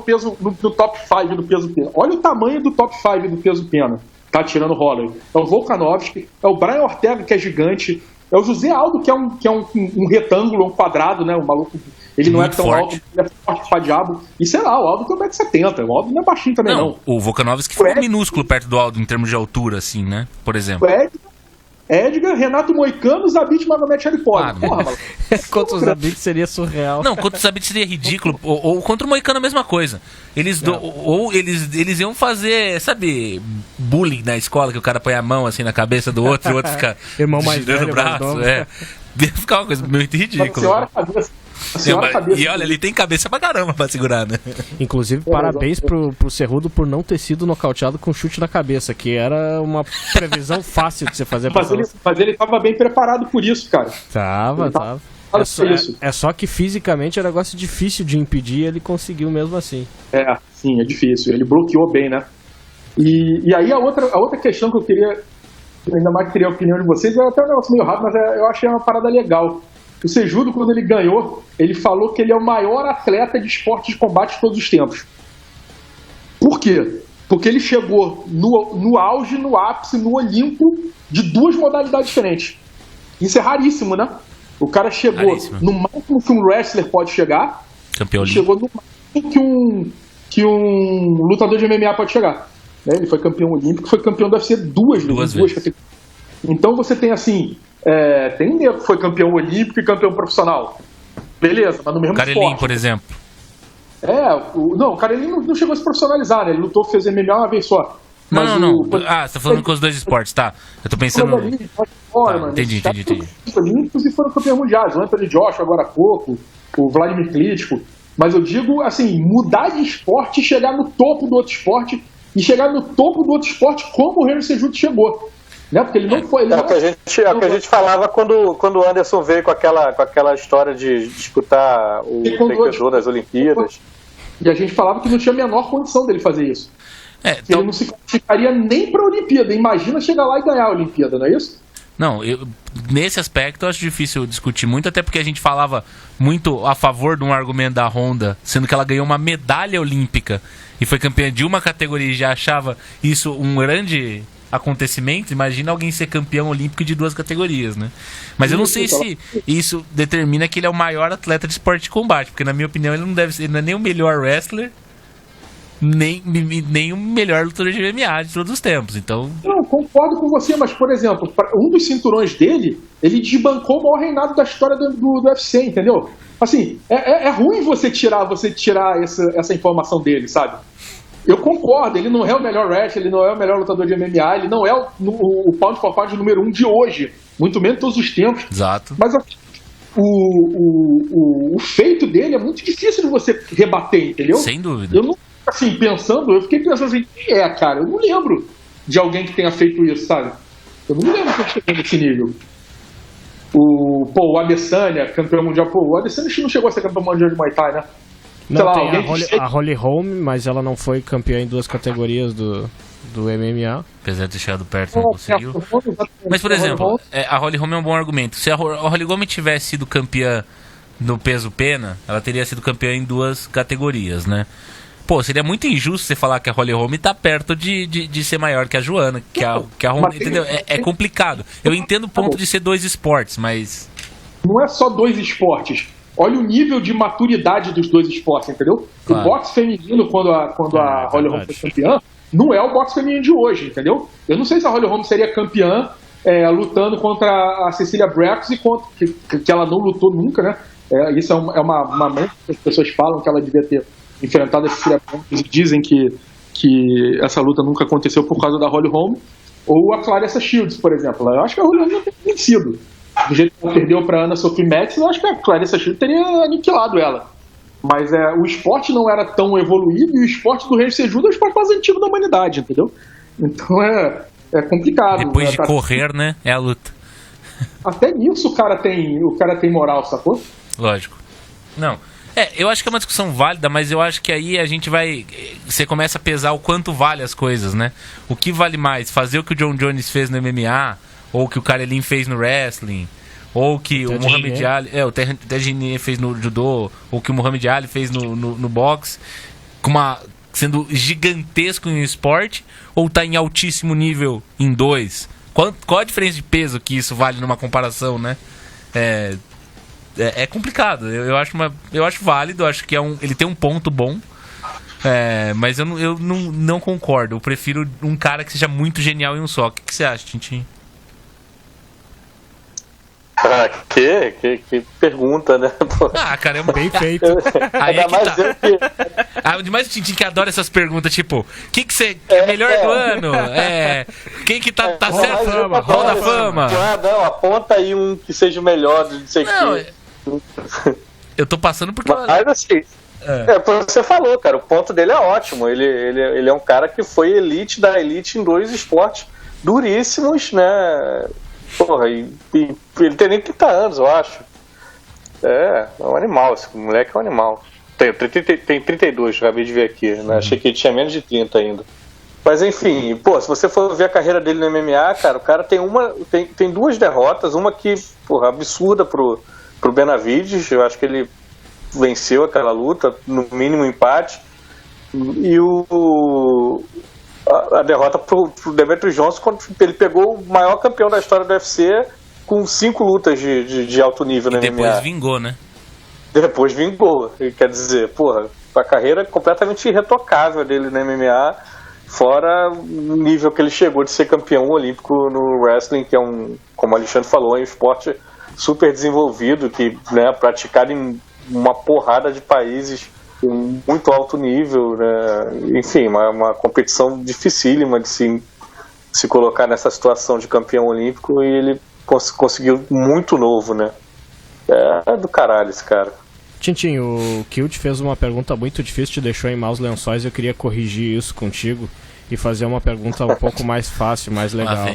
top 5 do peso pena. Olha o tamanho do top 5 do peso pena. Tá tirando o Holloway. É o Volkanovski, é o Brian Ortega, que é gigante, é o José Aldo, que é um retângulo, um quadrado, né? O maluco, ele não muito é tão forte. Alto, ele é forte pra diabo. E sei lá, o Aldo tem 1,70 m. O Aldo não é baixinho também, não. O Volkanovski foi minúsculo perto do Aldo em termos de altura, assim, né? Por exemplo. Edgar, Renato Moicano, Zabit, Magomed Alipod. Porra, mano. Contra o Zabit seria surreal. Não, contra o Zabit seria ridículo. Ou contra o Moicano a mesma coisa. Eles iam fazer, sabe, bullying na escola, que o cara põe a mão assim na cabeça do outro e o outro fica girando o braço. Ia ficar uma coisa muito ridícula. E olha, ele tem cabeça pra caramba pra segurar, né? Inclusive, parabéns pro Cerrudo por não ter sido nocauteado com chute na cabeça, que era uma previsão fácil de você fazer. Mas ele tava bem preparado por isso, cara. Tava. É só que fisicamente é um negócio difícil de impedir, e ele conseguiu mesmo assim. Sim, é difícil. Ele bloqueou bem, né? E aí a outra questão que eu queria, ainda mais queria a opinião de vocês, é até um negócio meio rápido, mas eu achei uma parada legal. O Cerrudo, quando ele ganhou, ele falou que ele é o maior atleta de esporte de combate de todos os tempos. Por quê? Porque ele chegou no auge, no ápice, no Olimpo, de 2 modalidades diferentes. Isso é raríssimo, né? O cara chegou no máximo que um wrestler pode chegar, campeão chegou no máximo que um lutador de MMA pode chegar. Ele foi campeão olímpico, foi campeão do UFC duas vezes. Então você tem assim... tem nego que foi campeão olímpico e campeão profissional. Beleza, mas no mesmo esporte. Karelin, por exemplo. O Karelin não chegou a se profissionalizar, né? Ele lutou, fez MMA uma vez só. Mas não. Ah, você tá falando com os dois esportes, tá. Eu tô pensando... Entendi. Olímpicos e foram campeões mundiais. O Anthony Joshua agora há pouco, o Vladimir Klitschko. Mas eu digo, assim, mudar de esporte e chegar no topo do outro esporte, e chegar no topo do outro esporte como o Henry Cejudo chegou. Né? Porque ele não foi... o que a gente falava quando o Anderson veio com aquela história de disputar o Taekwondo nas Olimpíadas. E a gente falava que não tinha a menor condição dele fazer isso. Então... Ele não se classificaria nem para a Olimpíada. Imagina chegar lá e ganhar a Olimpíada, não é isso? Não, nesse aspecto eu acho difícil discutir muito, até porque a gente falava muito a favor de um argumento da Honda, sendo que ela ganhou uma medalha olímpica e foi campeã de uma categoria e já achava isso um grande acontecimento. Imagina alguém ser campeão olímpico de 2 categorias, né? Mas eu não sei se isso determina que ele é o maior atleta de esporte de combate, porque na minha opinião ele não é nem o melhor wrestler, nem o melhor lutador de MMA de todos os tempos, então... Não, concordo com você, mas, por exemplo, um dos cinturões dele, ele desbancou o maior reinado da história do UFC, entendeu? Assim, é ruim você tirar essa informação dele, sabe? Eu concordo, ele não é o melhor wrestler, ele não é o melhor lutador de MMA, ele não é o pound for pound número 1 de hoje, muito menos todos os tempos. Exato. Mas o feito dele é muito difícil de você rebater, entendeu? Sem dúvida. Eu não... Assim, eu fiquei pensando assim, cara, eu não lembro de alguém que tenha feito isso, sabe? Eu não me lembro que eu cheguei nesse nível. O Adesanya, campeão mundial, o Adesanya não chegou a ser campeão mundial de Muay Thai, né? Não, sei lá, tem a Holly Holm, mas ela não foi campeã em 2 categorias do MMA. Apesar de ter chegado perto, não conseguiu. Mas, por exemplo, a Holly Holm é um bom argumento. Se a Holly Holm tivesse sido campeã no peso pena, ela teria sido campeã em 2 categorias, né? Pô, seria muito injusto você falar que a Holly Holm tá perto de ser maior que a Joana, que a Holm, entendeu? É complicado. Eu entendo o ponto de ser 2 esportes, mas... Não é só 2 esportes. Olha o nível de maturidade dos 2 esportes, entendeu? Claro. O boxe feminino, quando a Holly Holm foi campeã, não é o boxe feminino de hoje, entendeu? Eu não sei se a Holly Holm seria campeã lutando contra a Cecilia Brax, que ela não lutou nunca, né? Isso é uma mente que as pessoas falam que ela devia ter enfrentado a Cecilia Brax e dizem que essa luta nunca aconteceu por causa da Holly Holm. Ou a Clarissa Shields, por exemplo. Eu acho que a Holly Holm não teria vencido. Do jeito que ela perdeu para Anna Sophie Metz, eu acho que a Clarissa Shields teria aniquilado ela. Mas o esporte não era tão evoluído e o esporte do Henry Cejudo é o esporte mais antigo da humanidade, entendeu? Então é complicado. Depois de correr, né? É a luta. Até nisso o cara tem moral, sacou? Lógico. Não. Eu acho que é uma discussão válida, mas eu acho que aí a gente você começa a pesar o quanto vale as coisas, né? O que vale mais? Fazer o que o John Jones fez no MMA, ou o que o Karelin fez no wrestling, ou que o Muhammad Ali... o Ted fez no judô, ou que o Muhammad Ali fez no boxe, sendo gigantesco em esporte, ou tá em altíssimo nível em 2? Qual a diferença de peso que isso vale numa comparação, né? É complicado. Eu acho válido, acho que ele tem um ponto bom, mas eu não concordo. Eu prefiro um cara que seja muito genial em um só. O que você acha, Tintin? Que pergunta, né? Caramba, bem feito. Aí demais o Tintin que adora essas perguntas, tipo, o que você é melhor do ano? Quem que tá certo? Hall da Fama? Não, aponta aí um que seja o melhor, não sei o que. Eu tô passando porque... Mas assim, você falou, cara, o ponto dele é ótimo. Ele é um cara que foi elite da elite em 2 esportes duríssimos, né? Porra, e ele tem nem 30 anos, eu acho. É um animal, esse moleque é um animal. Tem 32, acabei de ver aqui, né? Achei que ele tinha menos de 30 ainda. Mas enfim, se você for ver a carreira dele no MMA, cara, o cara tem 2 derrotas, uma que, absurda pro Benavidez, eu acho que ele venceu aquela luta, no mínimo empate, e a derrota pro Demetrius Johnson, quando ele pegou o maior campeão da história do UFC com 5 lutas de alto nível no MMA. E depois vingou, né? Depois vingou, quer dizer, a carreira completamente irretocável dele no MMA, fora o nível que ele chegou de ser campeão olímpico no wrestling, que é como o Alexandre falou, é um esporte super desenvolvido, que, né, praticado em uma porrada de países muito alto nível, né? Enfim, uma competição dificílima de se colocar nessa situação de campeão olímpico, e ele conseguiu muito novo, né? É do caralho esse cara. Tintin, o Kilt fez uma pergunta muito difícil, te deixou em maus lençóis. Eu queria corrigir isso contigo e fazer uma pergunta um pouco mais fácil, mais legal.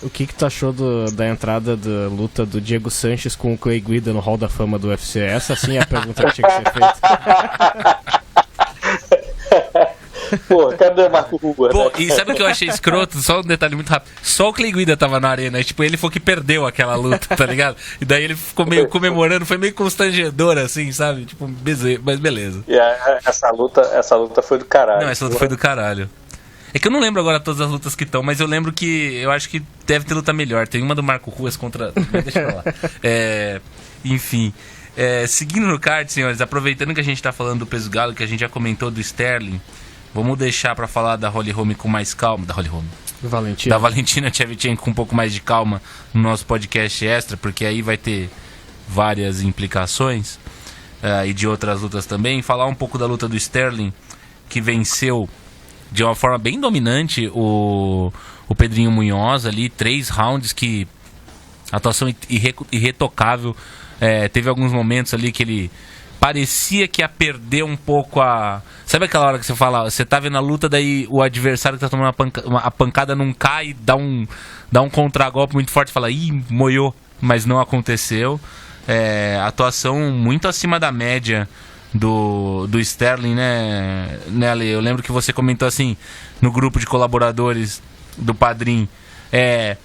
O que tu achou da entrada da luta do Diego Sanches com o Clay Guida no Hall da Fama do UFC? Essa sim é a pergunta que tinha que ser feita. Pô, cadê o Marco Rua? Pô, né? e sabe o que eu achei escroto? Só um detalhe muito rápido. Só o Clay Guida tava na arena. Tipo, ele foi que perdeu aquela luta, tá ligado? E daí ele ficou meio comemorando. Foi meio constrangedor, assim, sabe? Tipo, mas beleza. E essa luta foi do caralho. Não, essa luta foi do caralho. É que eu não lembro agora todas as lutas que estão, mas eu lembro que eu acho que deve ter luta melhor. Tem uma do Marco Ruas contra... Deixa eu falar. Enfim. Seguindo no card, senhores, aproveitando que a gente tá falando do peso galo, que a gente já comentou do Sterling, vamos deixar pra falar da Holly Holm com mais calma. Da Holly Holm. Da Valentina Shevchenko com um pouco mais de calma no nosso podcast extra, porque aí vai ter várias implicações, e de outras lutas também. Falar um pouco da luta do Sterling, que venceu de uma forma bem dominante o Pedrinho Munhoz ali, 3 rounds, que atuação irretocável. Teve alguns momentos ali que ele parecia que ia perder um pouco a... Sabe aquela hora que você fala, você tá vendo a luta, daí o adversário que tá tomando a pancada não cai, dá um contragolpe muito forte e fala, ih, moiou, mas não aconteceu. Atuação muito acima da média do Sterling, né, Ale? Eu lembro que você comentou assim no grupo de colaboradores do Padrim,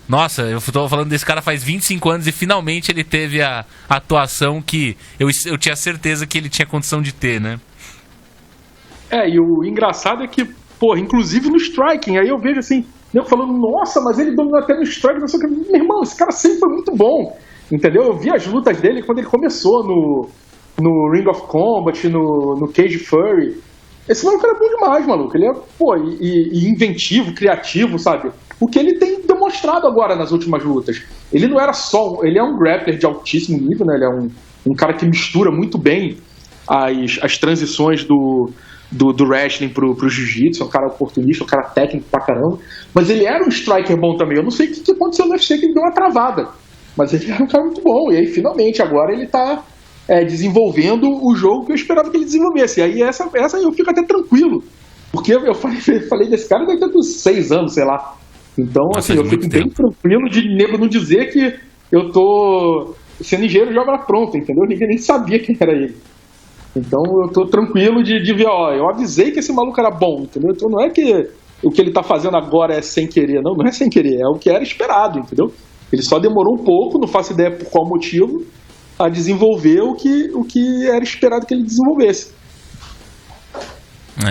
nossa, eu tô falando desse cara faz 25 anos e finalmente ele teve a atuação que eu tinha certeza que ele tinha condição de ter, né? E o engraçado é que, porra, inclusive no striking, aí eu vejo assim, eu falando, nossa, mas ele dominou até no striking, não sei o que. Meu irmão, esse cara sempre foi muito bom, entendeu? Eu vi as lutas dele quando ele começou no Ring of Combat, no Cage Fury. Esse maluco era bom demais, maluco. Ele é, inventivo, criativo, sabe? O que ele tem demonstrado agora nas últimas lutas. Ele não era só... Ele é um grappler de altíssimo nível, né? Ele é um cara que mistura muito bem as transições do wrestling pro jiu-jitsu. É um cara oportunista, um cara técnico pra caramba. Mas ele era um striker bom também. Eu não sei o que aconteceu no UFC, que ele deu uma travada. Mas ele era um cara muito bom. E aí, finalmente, agora ele tá... desenvolvendo o jogo que eu esperava que ele desenvolvesse. E aí essa eu fico até tranquilo, porque eu falei desse cara daqui a uns 6 anos, sei lá. Então, assim, eu fico bem tranquilo de nego não dizer que eu tô sendo engenheiro de obra pronta, entendeu? Ninguém nem sabia quem era ele. Então eu tô tranquilo de ver, eu avisei que esse maluco era bom, entendeu? Então não é que o que ele tá fazendo agora é sem querer, não é sem querer, é o que era esperado, entendeu? Ele só demorou um pouco, não faço ideia por qual motivo, a desenvolver o que era esperado que ele desenvolvesse.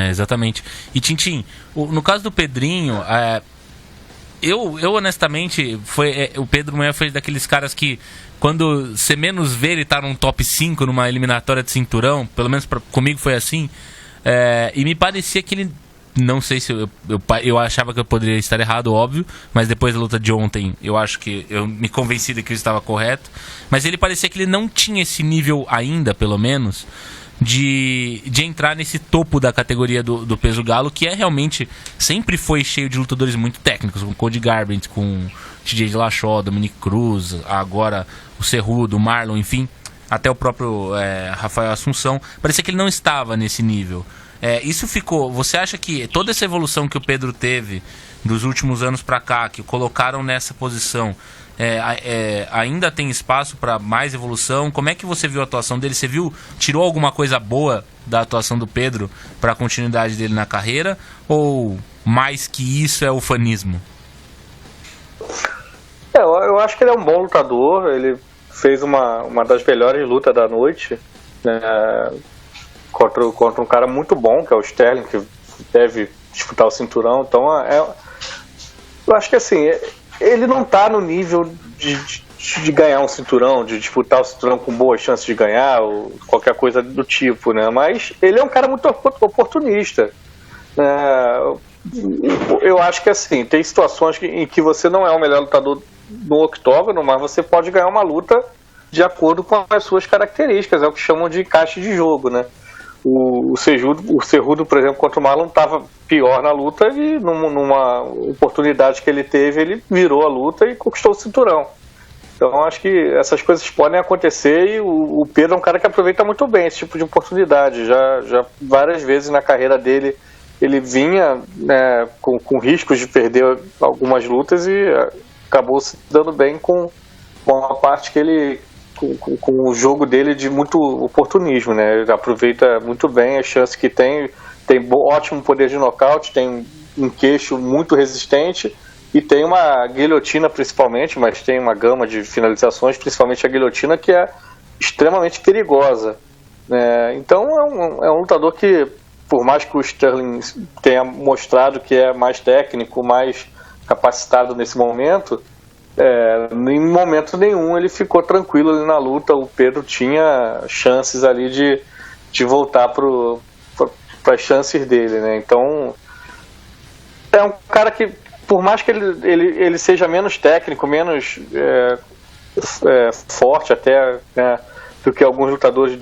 Exatamente. E Tintin, no caso do Pedrinho, eu honestamente, o Pedro Munhoz foi daqueles caras que quando você menos vê ele tá num top 5 numa eliminatória de cinturão, pelo menos comigo foi assim, e me parecia que ele, não sei se eu achava que eu poderia estar errado, óbvio, mas depois da luta de ontem eu acho que eu me convenci de que eu estava correto, mas ele parecia que ele não tinha esse nível ainda, pelo menos, de entrar nesse topo da categoria do peso galo, que realmente sempre foi cheio de lutadores muito técnicos, com Cody Garbrandt, com TJ Dillashaw, Dominic Cruz, agora o Cerrudo, o Marlon, enfim, até o próprio Rafael Assunção. Parecia que ele não estava nesse nível. Isso ficou... Você acha que toda essa evolução que o Pedro teve dos últimos anos pra cá, que o colocaram nessa posição, ainda tem espaço para mais evolução? Como é que você viu a atuação dele? Você tirou alguma coisa boa da atuação do Pedro para a continuidade dele na carreira? Ou mais que isso é ufanismo? Eu acho que ele é um bom lutador. Ele fez uma das melhores lutas da noite, né, contra um cara muito bom, que é o Sterling, que deve disputar o cinturão. Então eu acho que assim, ele não tá no nível de ganhar um cinturão, de disputar o cinturão com boas chances de ganhar, ou qualquer coisa do tipo, né? Mas ele é um cara muito oportunista. Eu acho que assim, tem situações em que você não é o melhor lutador no octógono, mas você pode ganhar uma luta de acordo com as suas características, é o que chamam de encaixe de jogo, né? O Cerrudo, por exemplo, contra o Marlon estava pior na luta e numa oportunidade que ele teve, ele virou a luta e conquistou o cinturão. Então acho que essas coisas podem acontecer e o Pedro é um cara que aproveita muito bem esse tipo de oportunidade. Já várias vezes na carreira dele ele vinha, né, com riscos de perder algumas lutas e acabou se dando bem com a parte que ele... Com o jogo dele de muito oportunismo, né? Ele aproveita muito bem a chance que tem ótimo poder de nocaute, tem um queixo muito resistente e tem uma guilhotina principalmente, mas tem uma gama de finalizações, principalmente a guilhotina, que é extremamente perigosa, né? Então é um lutador que, por mais que o Sterling tenha mostrado que é mais técnico, mais capacitado nesse momento, em momento nenhum ele ficou tranquilo ali na luta. O Pedro tinha chances ali de voltar para as chances dele, né? Então é um cara que, por mais que ele seja menos técnico, menos forte até, né, do que alguns lutadores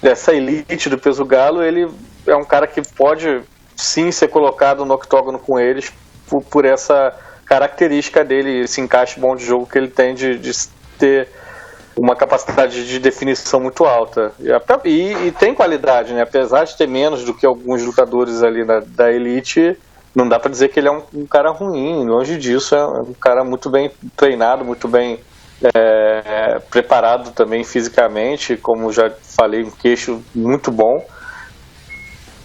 dessa elite do peso galo, ele é um cara que pode sim ser colocado no octógono com eles por essa característica dele, esse encaixe bom de jogo que ele tem de ter uma capacidade de definição muito alta. E tem qualidade, né? Apesar de ter menos do que alguns lutadores ali da elite, não dá para dizer que ele é um cara ruim, longe disso. É um cara muito bem treinado, muito bem preparado também fisicamente, como já falei, um queixo muito bom.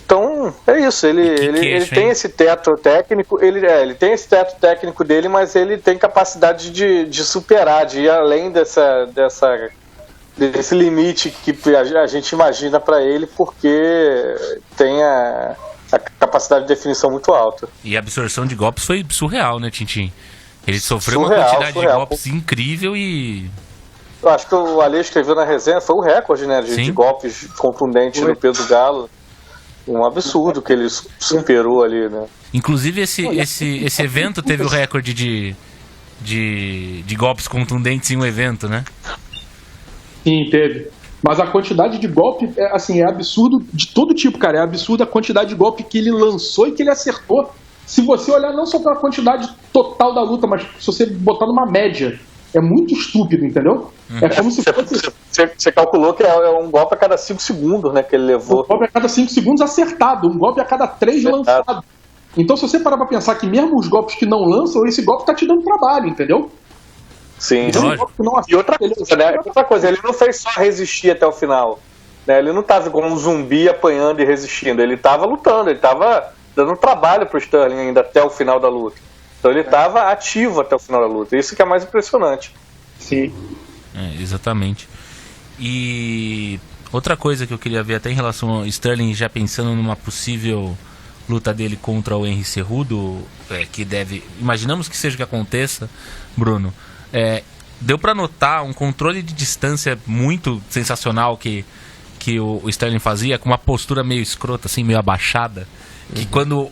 Então, é isso, ele tem esse teto técnico, ele tem esse teto técnico dele, mas ele tem capacidade de superar, de ir além desse limite que a gente imagina para ele, porque tem a capacidade de definição muito alta. E a absorção de golpes foi surreal, né, Tintin? Ele sofreu uma quantidade de golpes incrível e... Eu acho que o Ale escreveu na resenha, foi o recorde, né, de golpes contundentes no peso galo. Um absurdo que ele superou ali, né? Inclusive esse evento teve o recorde de golpes contundentes em um evento, né? Sim, teve. Mas a quantidade de golpe é absurdo de todo tipo, cara. É absurdo a quantidade de golpe que ele lançou e que ele acertou. Se você olhar não só pela quantidade total da luta, mas se você botar numa média, é muito estúpido, entendeu? É como se fosse... Você calculou que é um golpe a cada 5 segundos, né, que ele levou. Um golpe a cada 5 segundos acertado, um golpe a cada 3 lançado. Então, se você parar pra pensar que mesmo os golpes que não lançam, esse golpe tá te dando trabalho, entendeu? Sim. Então, e outra coisa, ele não fez só resistir até o final, né? Ele não tava como um zumbi apanhando e resistindo, ele tava lutando, ele tava dando trabalho pro Sterling ainda até o final da luta. Então ele tava ativo até o final da luta, isso que é mais impressionante. Sim. Exatamente. E outra coisa que eu queria ver até em relação ao Sterling, já pensando numa possível luta dele contra o Henry Cerrudo, que imaginamos que seja o que aconteça, Bruno, deu para notar um controle de distância muito sensacional que o Sterling fazia, com uma postura meio escrota, assim, meio abaixada, que quando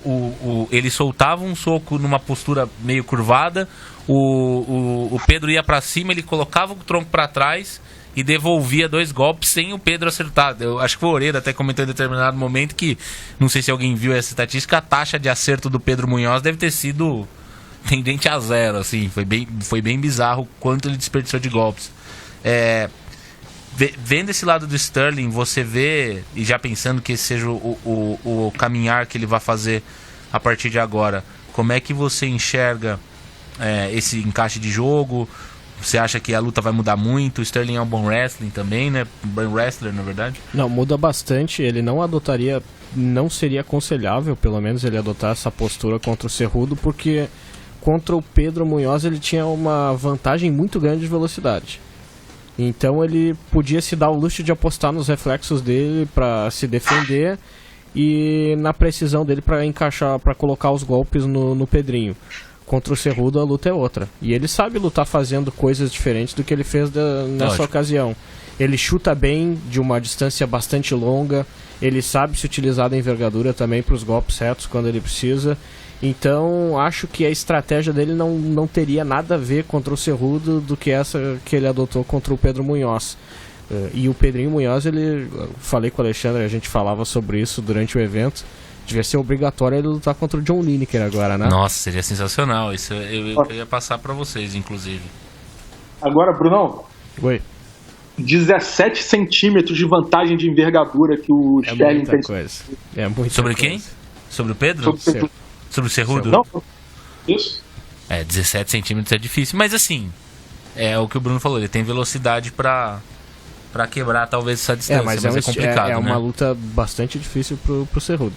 ele soltava um soco numa postura meio curvada, o Pedro ia para cima, ele colocava o tronco para trás e devolvia 2 golpes sem o Pedro acertar. Eu acho que o Oreda até comentou em determinado momento que, não sei se alguém viu essa estatística, a taxa de acerto do Pedro Munhoz deve ter sido tendente a 0, assim, foi bem bizarro o quanto ele desperdiçou de golpes. Vendo esse lado do Sterling, você vê, e já pensando que esse seja o caminhar que ele vai fazer a partir de agora, como é que você enxerga esse encaixe de jogo? Você acha que a luta vai mudar muito? O Sterling é um bom wrestling também, né? Bom wrestler, na verdade. Não, muda bastante. Ele não seria aconselhável, pelo menos, ele adotar essa postura contra o Cerrudo, porque contra o Pedro Munhoz ele tinha uma vantagem muito grande de velocidade. Então ele podia se dar o luxo de apostar nos reflexos dele para se defender e na precisão dele para encaixar, para colocar os golpes no Pedrinho. Contra o Cerrudo a luta é outra. E ele sabe lutar fazendo coisas diferentes do que ele fez nessa ocasião. Ele chuta bem de uma distância bastante longa, ele sabe se utilizar da envergadura também para os golpes retos quando ele precisa. Então acho que a estratégia dele não teria nada a ver contra o Cerrudo do que essa que ele adotou contra o Pedro Munhoz. E o Pedrinho Munhoz, falei com o Alexandre, a gente falava sobre isso durante o evento, devia ser obrigatório ele lutar contra o John Lineker agora, né? Nossa, seria sensacional. Isso eu ia passar pra vocês, inclusive. Agora, Brunão. Oi. 17 centímetros de vantagem de envergadura que o Sterling tem. Coisa. É muita Sobre coisa. quem? Sobre o Pedro? Sobre o Cerrudo? Não, isso. 17 centímetros é difícil, mas assim, é o que o Bruno falou, ele tem velocidade pra quebrar talvez essa distância, mas é complicado, é uma né? luta bastante difícil pro Cerrudo.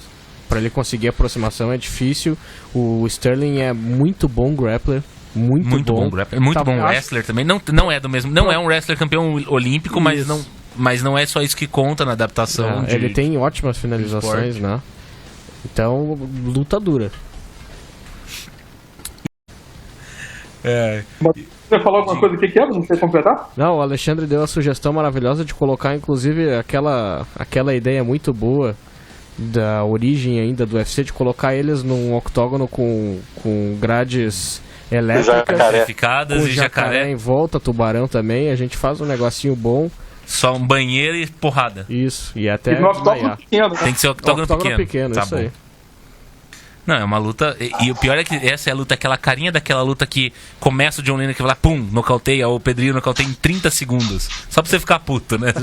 Pra ele conseguir aproximação é difícil. O Sterling é muito bom grappler. Muito bom grappler. Muito bom wrestler também. Não é do mesmo. Não é um wrestler campeão olímpico, mas não é só isso que conta na adaptação. Ele tem ótimas finalizações, né? Então, luta dura. Você falou alguma coisa que é? Não sei completar? Não, o Alexandre deu a sugestão maravilhosa de colocar, inclusive, aquela ideia muito boa da origem ainda do UFC, de colocar eles num octógono com grades elétricas, com e jacaré em volta, tubarão também. A gente faz um negocinho bom. Só um banheiro e porrada. Isso, e até octógono pequeno, né? Tem que ser octógono pequeno. Tá isso bom. aí. Não, é uma luta. E o pior é que essa é a luta, aquela carinha daquela luta que começa o John Lineker que vai lá, pum, nocauteia, ou o Pedrinho nocauteia em 30 segundos. Só pra você ficar puto, né?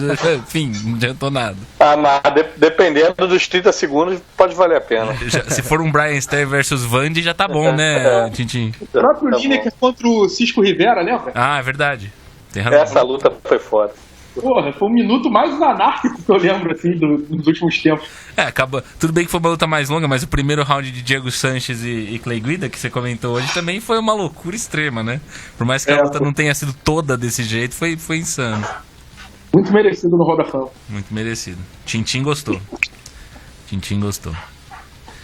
Enfim, não adiantou nada. Mas dependendo dos 30 segundos, pode valer a pena. Se for um Brian Ster versus Vandy, já tá bom, né, Tintin? O próprio Lineker contra o Cisco Rivera, lembra? Ah, é verdade. Tem razão. Essa luta foi foda. Porra, foi um minuto mais anárquico que eu lembro, assim, dos últimos tempos. Acaba. Tudo bem que foi uma luta mais longa, mas o primeiro round de Diego Sanchez e Clay Guida, que você comentou hoje, também foi uma loucura extrema, né? Por mais que a luta não tenha sido toda desse jeito, foi insano. Muito merecido no Roda Fama. Muito merecido. Tintin gostou.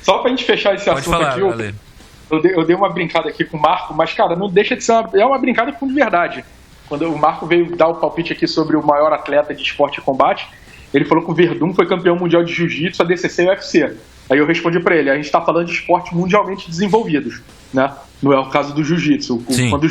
Só pra gente fechar esse assunto falar, aqui, Ale. eu dei uma brincada aqui com o Marco, mas, cara, não deixa de ser uma brincada com de verdade. Quando o Marco veio dar o palpite aqui sobre o maior atleta de esporte e combate, ele falou que o Verdun foi campeão mundial de jiu-jitsu, ADCC e UFC. Aí eu respondi pra ele, a gente tá falando de esportes mundialmente desenvolvidos, né? Não é o caso do jiu-jitsu. Quando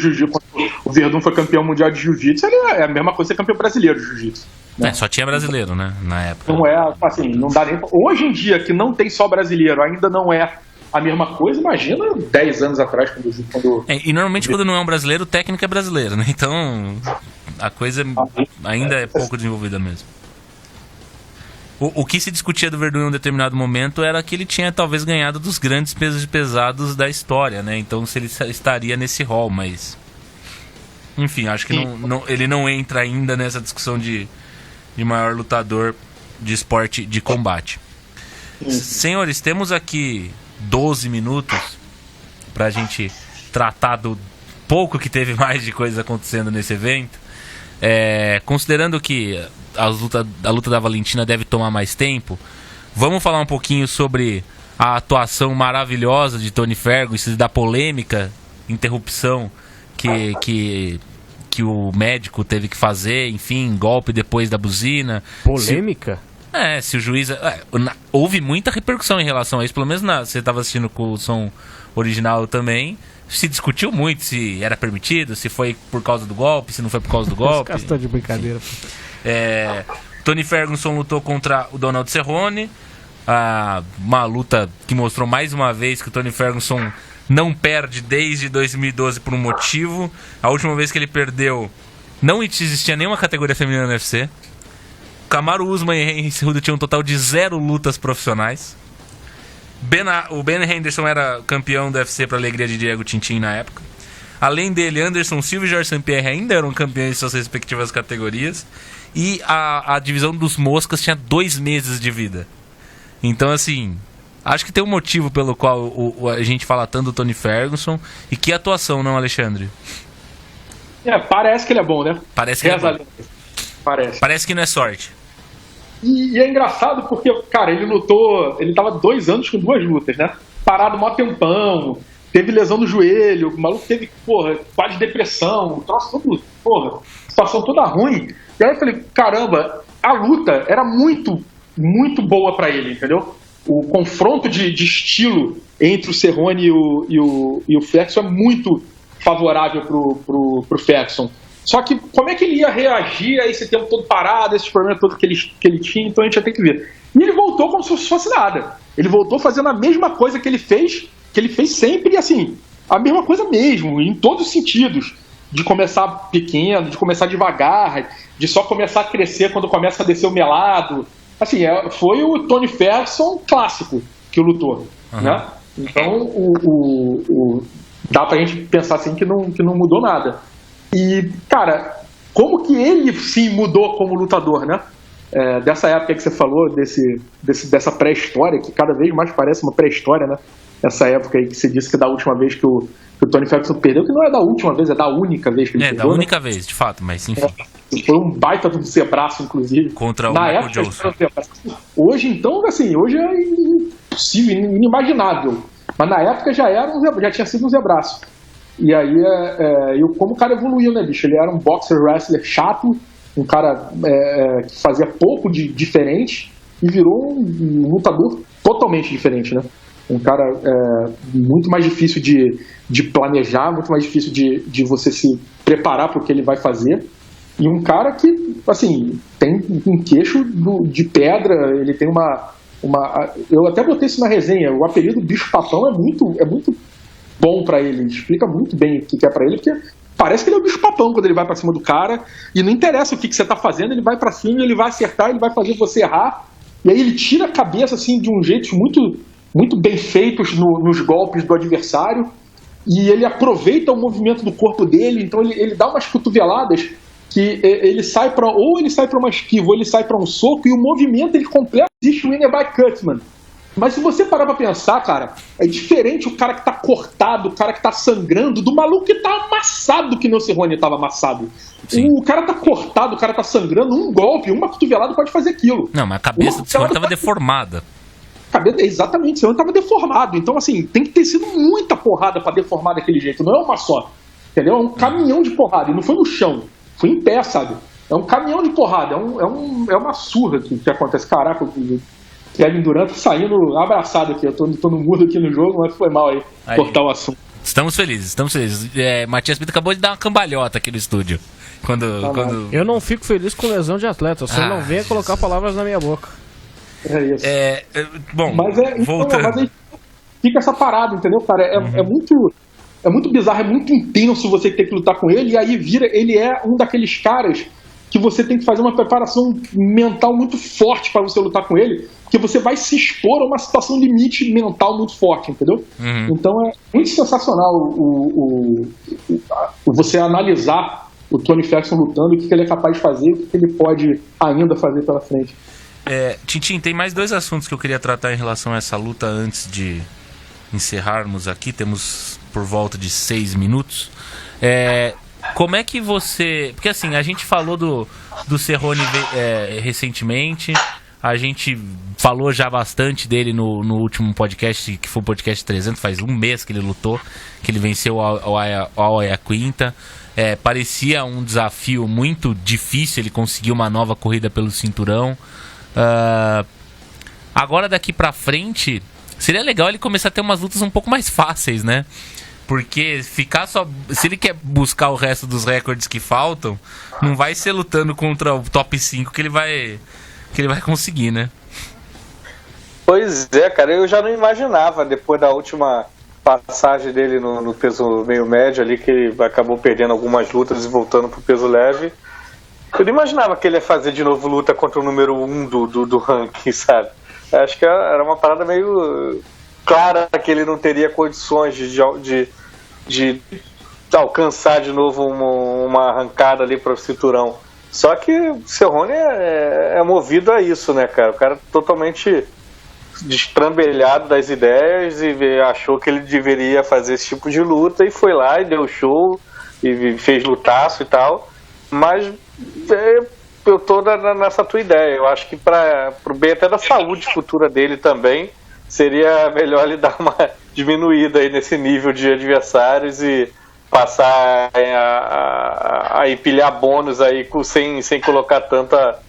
o Verdun foi campeão mundial de jiu-jitsu, ele é a mesma coisa que ser campeão brasileiro de jiu-jitsu. Né? Só tinha brasileiro, né? Na época. Não é, assim, não dá nem... Hoje em dia, que não tem só brasileiro, ainda não é a mesma coisa, imagina 10 anos atrás, quando... E normalmente quando não é um brasileiro, o técnico é brasileiro, né? Então a coisa ainda é pouco desenvolvida mesmo. O que se discutia do Verdun em um determinado momento era que ele tinha talvez ganhado dos grandes pesos pesados da história, né? Então se ele estaria nesse rol, mas... Enfim, acho que ele não entra ainda nessa discussão de maior lutador de esporte de combate. Senhores, temos aqui 12 minutos pra gente tratar do pouco que teve mais de coisa acontecendo nesse evento. Considerando que a luta da Valentina deve tomar mais tempo, vamos falar um pouquinho sobre a atuação maravilhosa de Tony Ferguson, da polêmica interrupção que o médico teve que fazer, enfim, golpe depois da buzina. Polêmica? Se o juiz... houve muita repercussão em relação a isso, pelo menos você estava assistindo com o som original também. Se discutiu muito se era permitido, se foi por causa do golpe, se não foi por causa do golpe. Os caras de brincadeira. Tony Ferguson lutou contra o Donald Cerrone, uma luta que mostrou mais uma vez que o Tony Ferguson não perde desde 2012 por um motivo. A última vez que ele perdeu, não existia nenhuma categoria feminina no UFC. Kamaru Usman e Henry Cejudo tinham um total de 0 lutas profissionais. O Ben Henderson era campeão do UFC para alegria de Diego Tintin na época. Além dele, Anderson Silva e Georges St-Pierre ainda eram campeões de suas respectivas categorias. E a divisão dos moscas tinha 2 meses de vida. Então, assim, acho que tem um motivo pelo qual a gente fala tanto do Tony Ferguson. E que atuação, não, Alexandre? Parece que ele é bom, né? Parece que ele é bom. Parece que não é sorte. E é engraçado porque, cara, ele tava 2 anos com 2 lutas, né? Parado mó tempão, teve lesão no joelho, o maluco teve, quase depressão, troço todo, situação toda ruim. E aí eu falei, caramba, a luta era muito, muito boa pra ele, entendeu? O confronto de estilo entre o Cerrone e o Ferguson é muito favorável pro Ferguson. Só que como é que ele ia reagir a esse tempo todo parado, esses problemas todos que ele tinha, então a gente ia ter que ver. E ele voltou como se fosse nada. Ele voltou fazendo a mesma coisa que ele fez sempre, e assim, a mesma coisa mesmo, em todos os sentidos. De começar pequeno, de começar devagar, de só começar a crescer quando começa a descer o melado. Assim, foi o Tony Ferguson clássico que lutou, né? Então, dá pra gente pensar assim que não mudou nada. E, cara, como que ele sim mudou como lutador, né? Dessa época que você falou, dessa pré-história, que cada vez mais parece uma pré-história, né? Essa época aí que você disse que da última vez que o Tony Ferguson perdeu, que não é da última vez, é da única vez que ele perdeu. É, da única vez, de fato, mas enfim. Foi um baita do zebraço, inclusive. Contra o Michael Johnson. Hoje, então, assim, hoje é impossível, inimaginável. Mas na época já tinha sido um zebraço. E aí, como o cara evoluiu, né, bicho? Ele era um boxer wrestler chato, um cara que fazia pouco de diferente e virou um lutador totalmente diferente, né? Um cara muito mais difícil de planejar, muito mais difícil de você se preparar para o que ele vai fazer. E um cara que, assim, tem um queixo de pedra, ele tem uma... Eu até botei isso na resenha, o apelido Bicho-Papão é muito bom para ele, explica muito bem o que é para ele, porque parece que ele é o Bicho-Papão quando ele vai para cima do cara, e não interessa o que você tá fazendo, ele vai para cima, ele vai acertar, ele vai fazer você errar, e aí ele tira a cabeça, assim, de um jeito muito bem feitos nos golpes do adversário, e ele aproveita o movimento do corpo dele, então ele dá umas cotoveladas que ele sai para uma esquiva, ou ele sai para um soco, e o movimento ele completa existe o Inner Cut, mano. Mas se você parar pra pensar, cara, é diferente o cara que tá cortado, o cara que tá sangrando, do maluco que tá amassado, que nem o Cerrone tava amassado. Sim. O cara tá cortado, o cara tá sangrando, um golpe, uma cotovelada pode fazer aquilo. Não, mas a cabeça do Cerrone tava deformada. Exatamente, o Cerrone tava deformado. Então, assim, tem que ter sido muita porrada pra deformar daquele jeito. Não é uma só, entendeu? É um caminhão de porrada. E não foi no chão, foi em pé, sabe? É um caminhão de porrada, é uma surra que acontece. Caraca, Kevin Durant saindo abraçado aqui. Eu tô no mudo aqui no jogo, mas foi mal aí cortar o assunto. Estamos felizes. Matias Pinto acabou de dar uma cambalhota aqui no estúdio. Quando... Eu não fico feliz com lesão de atleta. Você não venha colocar palavras na minha boca. É isso. Bom, mas voltando. Mas aí fica essa parada, entendeu, cara? É muito bizarro, é muito intenso você ter que lutar com ele. E aí ele é um daqueles caras que você tem que fazer uma preparação mental muito forte para você lutar com ele, porque você vai se expor a uma situação limite mental muito forte, entendeu? Então é muito sensacional você analisar o Tony Ferguson lutando, o que ele é capaz de fazer, o que ele pode ainda fazer pela frente. Tintin, tem mais dois assuntos que eu queria tratar em relação a essa luta antes de encerrarmos aqui. Temos por volta de 6 minutos. Como é que você... Porque assim, a gente falou do Cerrone recentemente, a gente falou já bastante dele no último podcast, que foi o podcast 300, faz um mês que ele lutou, que ele venceu o Ayaquinta. Parecia um desafio muito difícil, ele conseguiu uma nova corrida pelo cinturão. Agora daqui pra frente, seria legal ele começar a ter umas lutas um pouco mais fáceis, né? Porque ficar só... Se ele quer buscar o resto dos recordes que faltam, não vai ser lutando contra o top 5 que ele vai conseguir, né? Pois é, cara. Eu já não imaginava, depois da última passagem dele no peso meio médio ali, que ele acabou perdendo algumas lutas e voltando pro peso leve. Eu não imaginava que ele ia fazer de novo luta contra o número 1 do ranking, sabe? Acho que era uma parada meio... clara que ele não teria condições de alcançar de novo uma arrancada ali para o cinturão. Só que o Cerrone é movido a isso, né, cara? O cara totalmente destrambelhado das ideias e achou que ele deveria fazer esse tipo de luta e foi lá e deu show e fez lutaço e tal. Mas eu tô nessa tua ideia. Eu acho que pro bem até da saúde futura dele também, seria melhor ele dar uma diminuída aí nesse nível de adversários e passar a empilhar bônus aí sem colocar tanta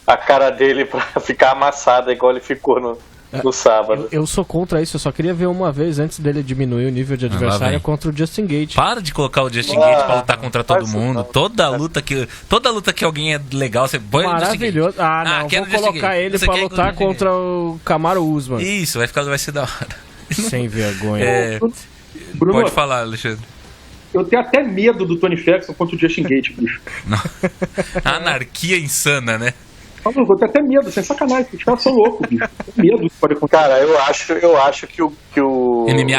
a cara dele pra ficar amassada igual ele ficou no sábado. Eu sou contra isso, eu só queria ver uma vez antes dele diminuir o nível de adversário contra o Justin Gaethje. Para de colocar o Justin Gaethje pra lutar contra todo mundo. Toda luta que alguém é legal, você põe o Justin Gaethje. Maravilhoso. Vou colocar ele pra lutar contra o Kamaru Usman. Isso, vai ser da hora. Sem vergonha. Bruno, pode falar, Alexandre. Eu tenho até medo do Tony Ferguson contra o Justin Gaethje, bicho. Anarquia insana, né? Eu tenho até medo, sem sacanagem, os caras são loucos, bicho. Eu tenho medo que pode acontecer. Cara, eu acho que o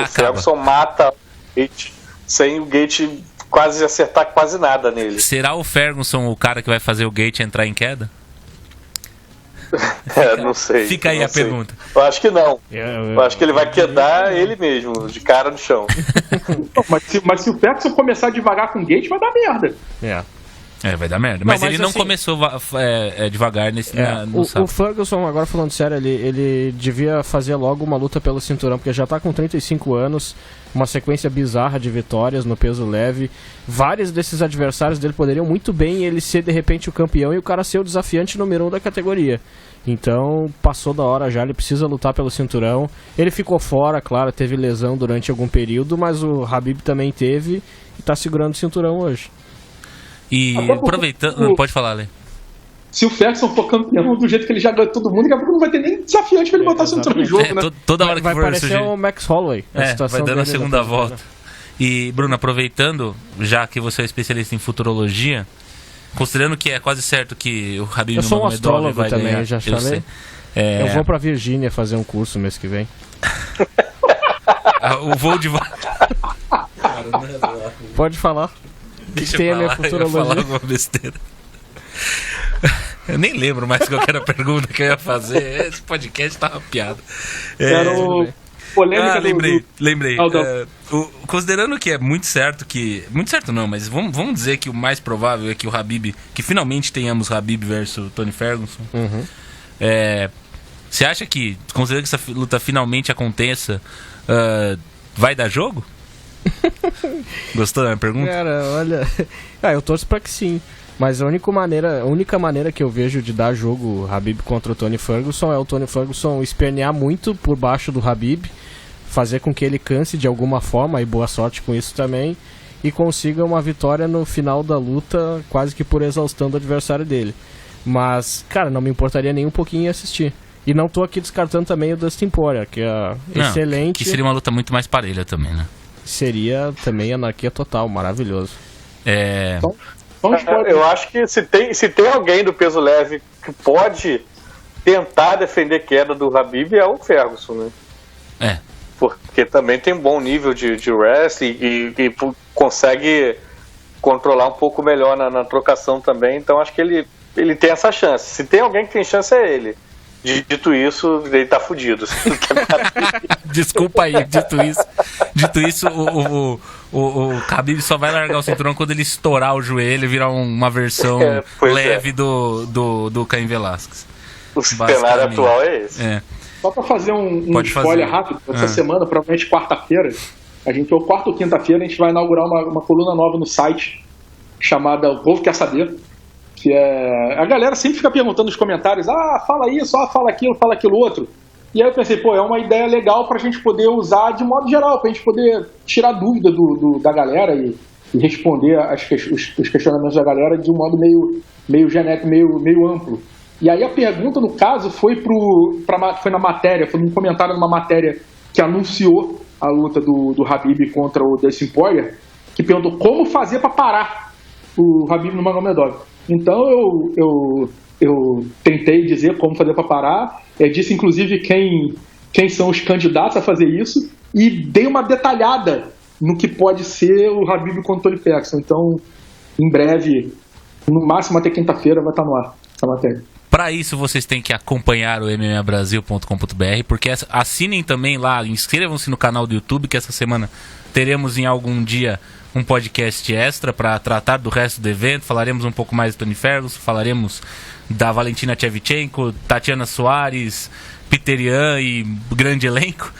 Ferguson mata o Gaethje sem o Gaethje quase acertar quase nada nele. Será o Ferguson o cara que vai fazer o Gaethje entrar em queda? Não sei. Fica aí a pergunta. Eu acho que não. Eu acho que ele vai quedar ele mesmo, de cara no chão. mas se o Ferguson começar devagar com o Gaethje, vai dar merda. Vai dar merda. Mas ele não começou devagar no sábado. O Ferguson, agora falando sério, ele devia fazer logo uma luta pelo cinturão, porque já tá com 35 anos, uma sequência bizarra de vitórias no peso leve. Vários desses adversários dele poderiam muito bem ele ser de repente o campeão e o cara ser o desafiante número 1 da categoria. Então passou da hora já, ele precisa lutar pelo cinturão. Ele ficou fora, claro, teve lesão durante algum período, mas o Khabib também teve e tá segurando o cinturão hoje. E aproveitando, pode falar, Lê. Se o Ferguson for campeão do jeito que ele já ganhou todo mundo, daqui a pouco não vai ter nem desafiante pra ele botar o cinturão no jogo, né? Toda hora que vai parecer o Max Holloway. Vai dando a segunda volta. E, Bruno, aproveitando, já que você é especialista em futurologia, considerando que é quase certo que o Khabib eu sou um astrólogo vai também, ganhar, já falei. Eu vou pra Virgínia fazer um curso mês que vem. O voo de... Pode falar. Deixa eu falar alguma besteira. Eu nem lembro mais qual era a pergunta que eu ia fazer. Esse podcast tá uma piada. Era o polêmica lembrei. Considerando que é muito certo que... Muito certo não, mas vamos dizer que o mais provável é que o Khabib... Que finalmente tenhamos Khabib versus Tony Ferguson. Você acha que, considerando que essa luta finalmente aconteça, vai dar jogo? Gostou da minha pergunta? Cara, olha... eu torço pra que sim. Mas a única maneira que eu vejo de dar jogo Khabib contra o Tony Ferguson é o Tony Ferguson espernear muito por baixo do Khabib, fazer com que ele canse de alguma forma, e boa sorte com isso também, e consiga uma vitória no final da luta, quase que por exaustão do adversário dele. Mas, cara, não me importaria nem um pouquinho em assistir. E não tô aqui descartando também o Dustin Poirier, que é excelente. Que seria uma luta muito mais parelha também, né? Seria também anarquia total, maravilhoso. Eu acho que se tem alguém do peso leve que pode tentar defender queda do Khabib, é o Ferguson, né? Porque também tem um bom nível de wrestling e consegue controlar um pouco melhor na trocação também. Então acho que ele tem essa chance. Se tem alguém que tem chance, é ele. Dito isso, ele tá fudido. Desculpa aí, dito isso, o Khabib só vai largar o cinturão quando ele estourar o joelho e virar uma versão leve do Caim Velasquez. O cenário atual é esse. Só pra fazer um spoiler rápido, essa semana, provavelmente quarta-feira, ou quarta ou quinta-feira, a gente vai inaugurar uma coluna nova no site, chamada O Povo Quer Saber, que a galera sempre fica perguntando nos comentários, fala isso, fala aquilo outro. E aí eu pensei, é uma ideia legal pra gente poder usar de modo geral, pra gente poder tirar dúvida da galera e responder os questionamentos da galera de um modo meio genérico, meio amplo. E aí a pergunta, no caso, foi na matéria, foi num comentário numa matéria que anunciou a luta do Khabib contra o Dustin Poirier, que perguntou como fazer pra parar o Khabib no Magomedov. Então eu tentei dizer como fazer para parar, disse inclusive quem são os candidatos a fazer isso e dei uma detalhada no que pode ser o Khabib contra o Tony Ferguson. Então, em breve, no máximo até quinta-feira, vai estar no ar essa matéria. Para isso, vocês têm que acompanhar o mmabrasil.com.br, porque assinem também lá, inscrevam-se no canal do YouTube, que essa semana teremos em algum dia um podcast extra para tratar do resto do evento. Falaremos um pouco mais do Tony Ferguson, falaremos da Valentina Shevchenko, Tatiana Soares, Peter Yan e grande elenco.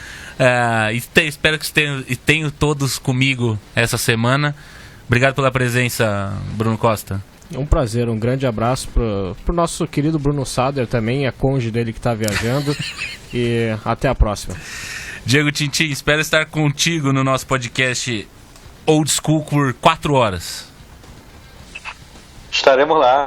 Espero que tenham todos comigo essa semana. Obrigado pela presença, Bruno Costa. Um prazer, um grande abraço pro nosso querido Bruno Sader também, a cônjuge dele que tá viajando. E até a próxima. Diego Tintin, espero estar contigo no nosso podcast Old School por 4 horas. Estaremos lá.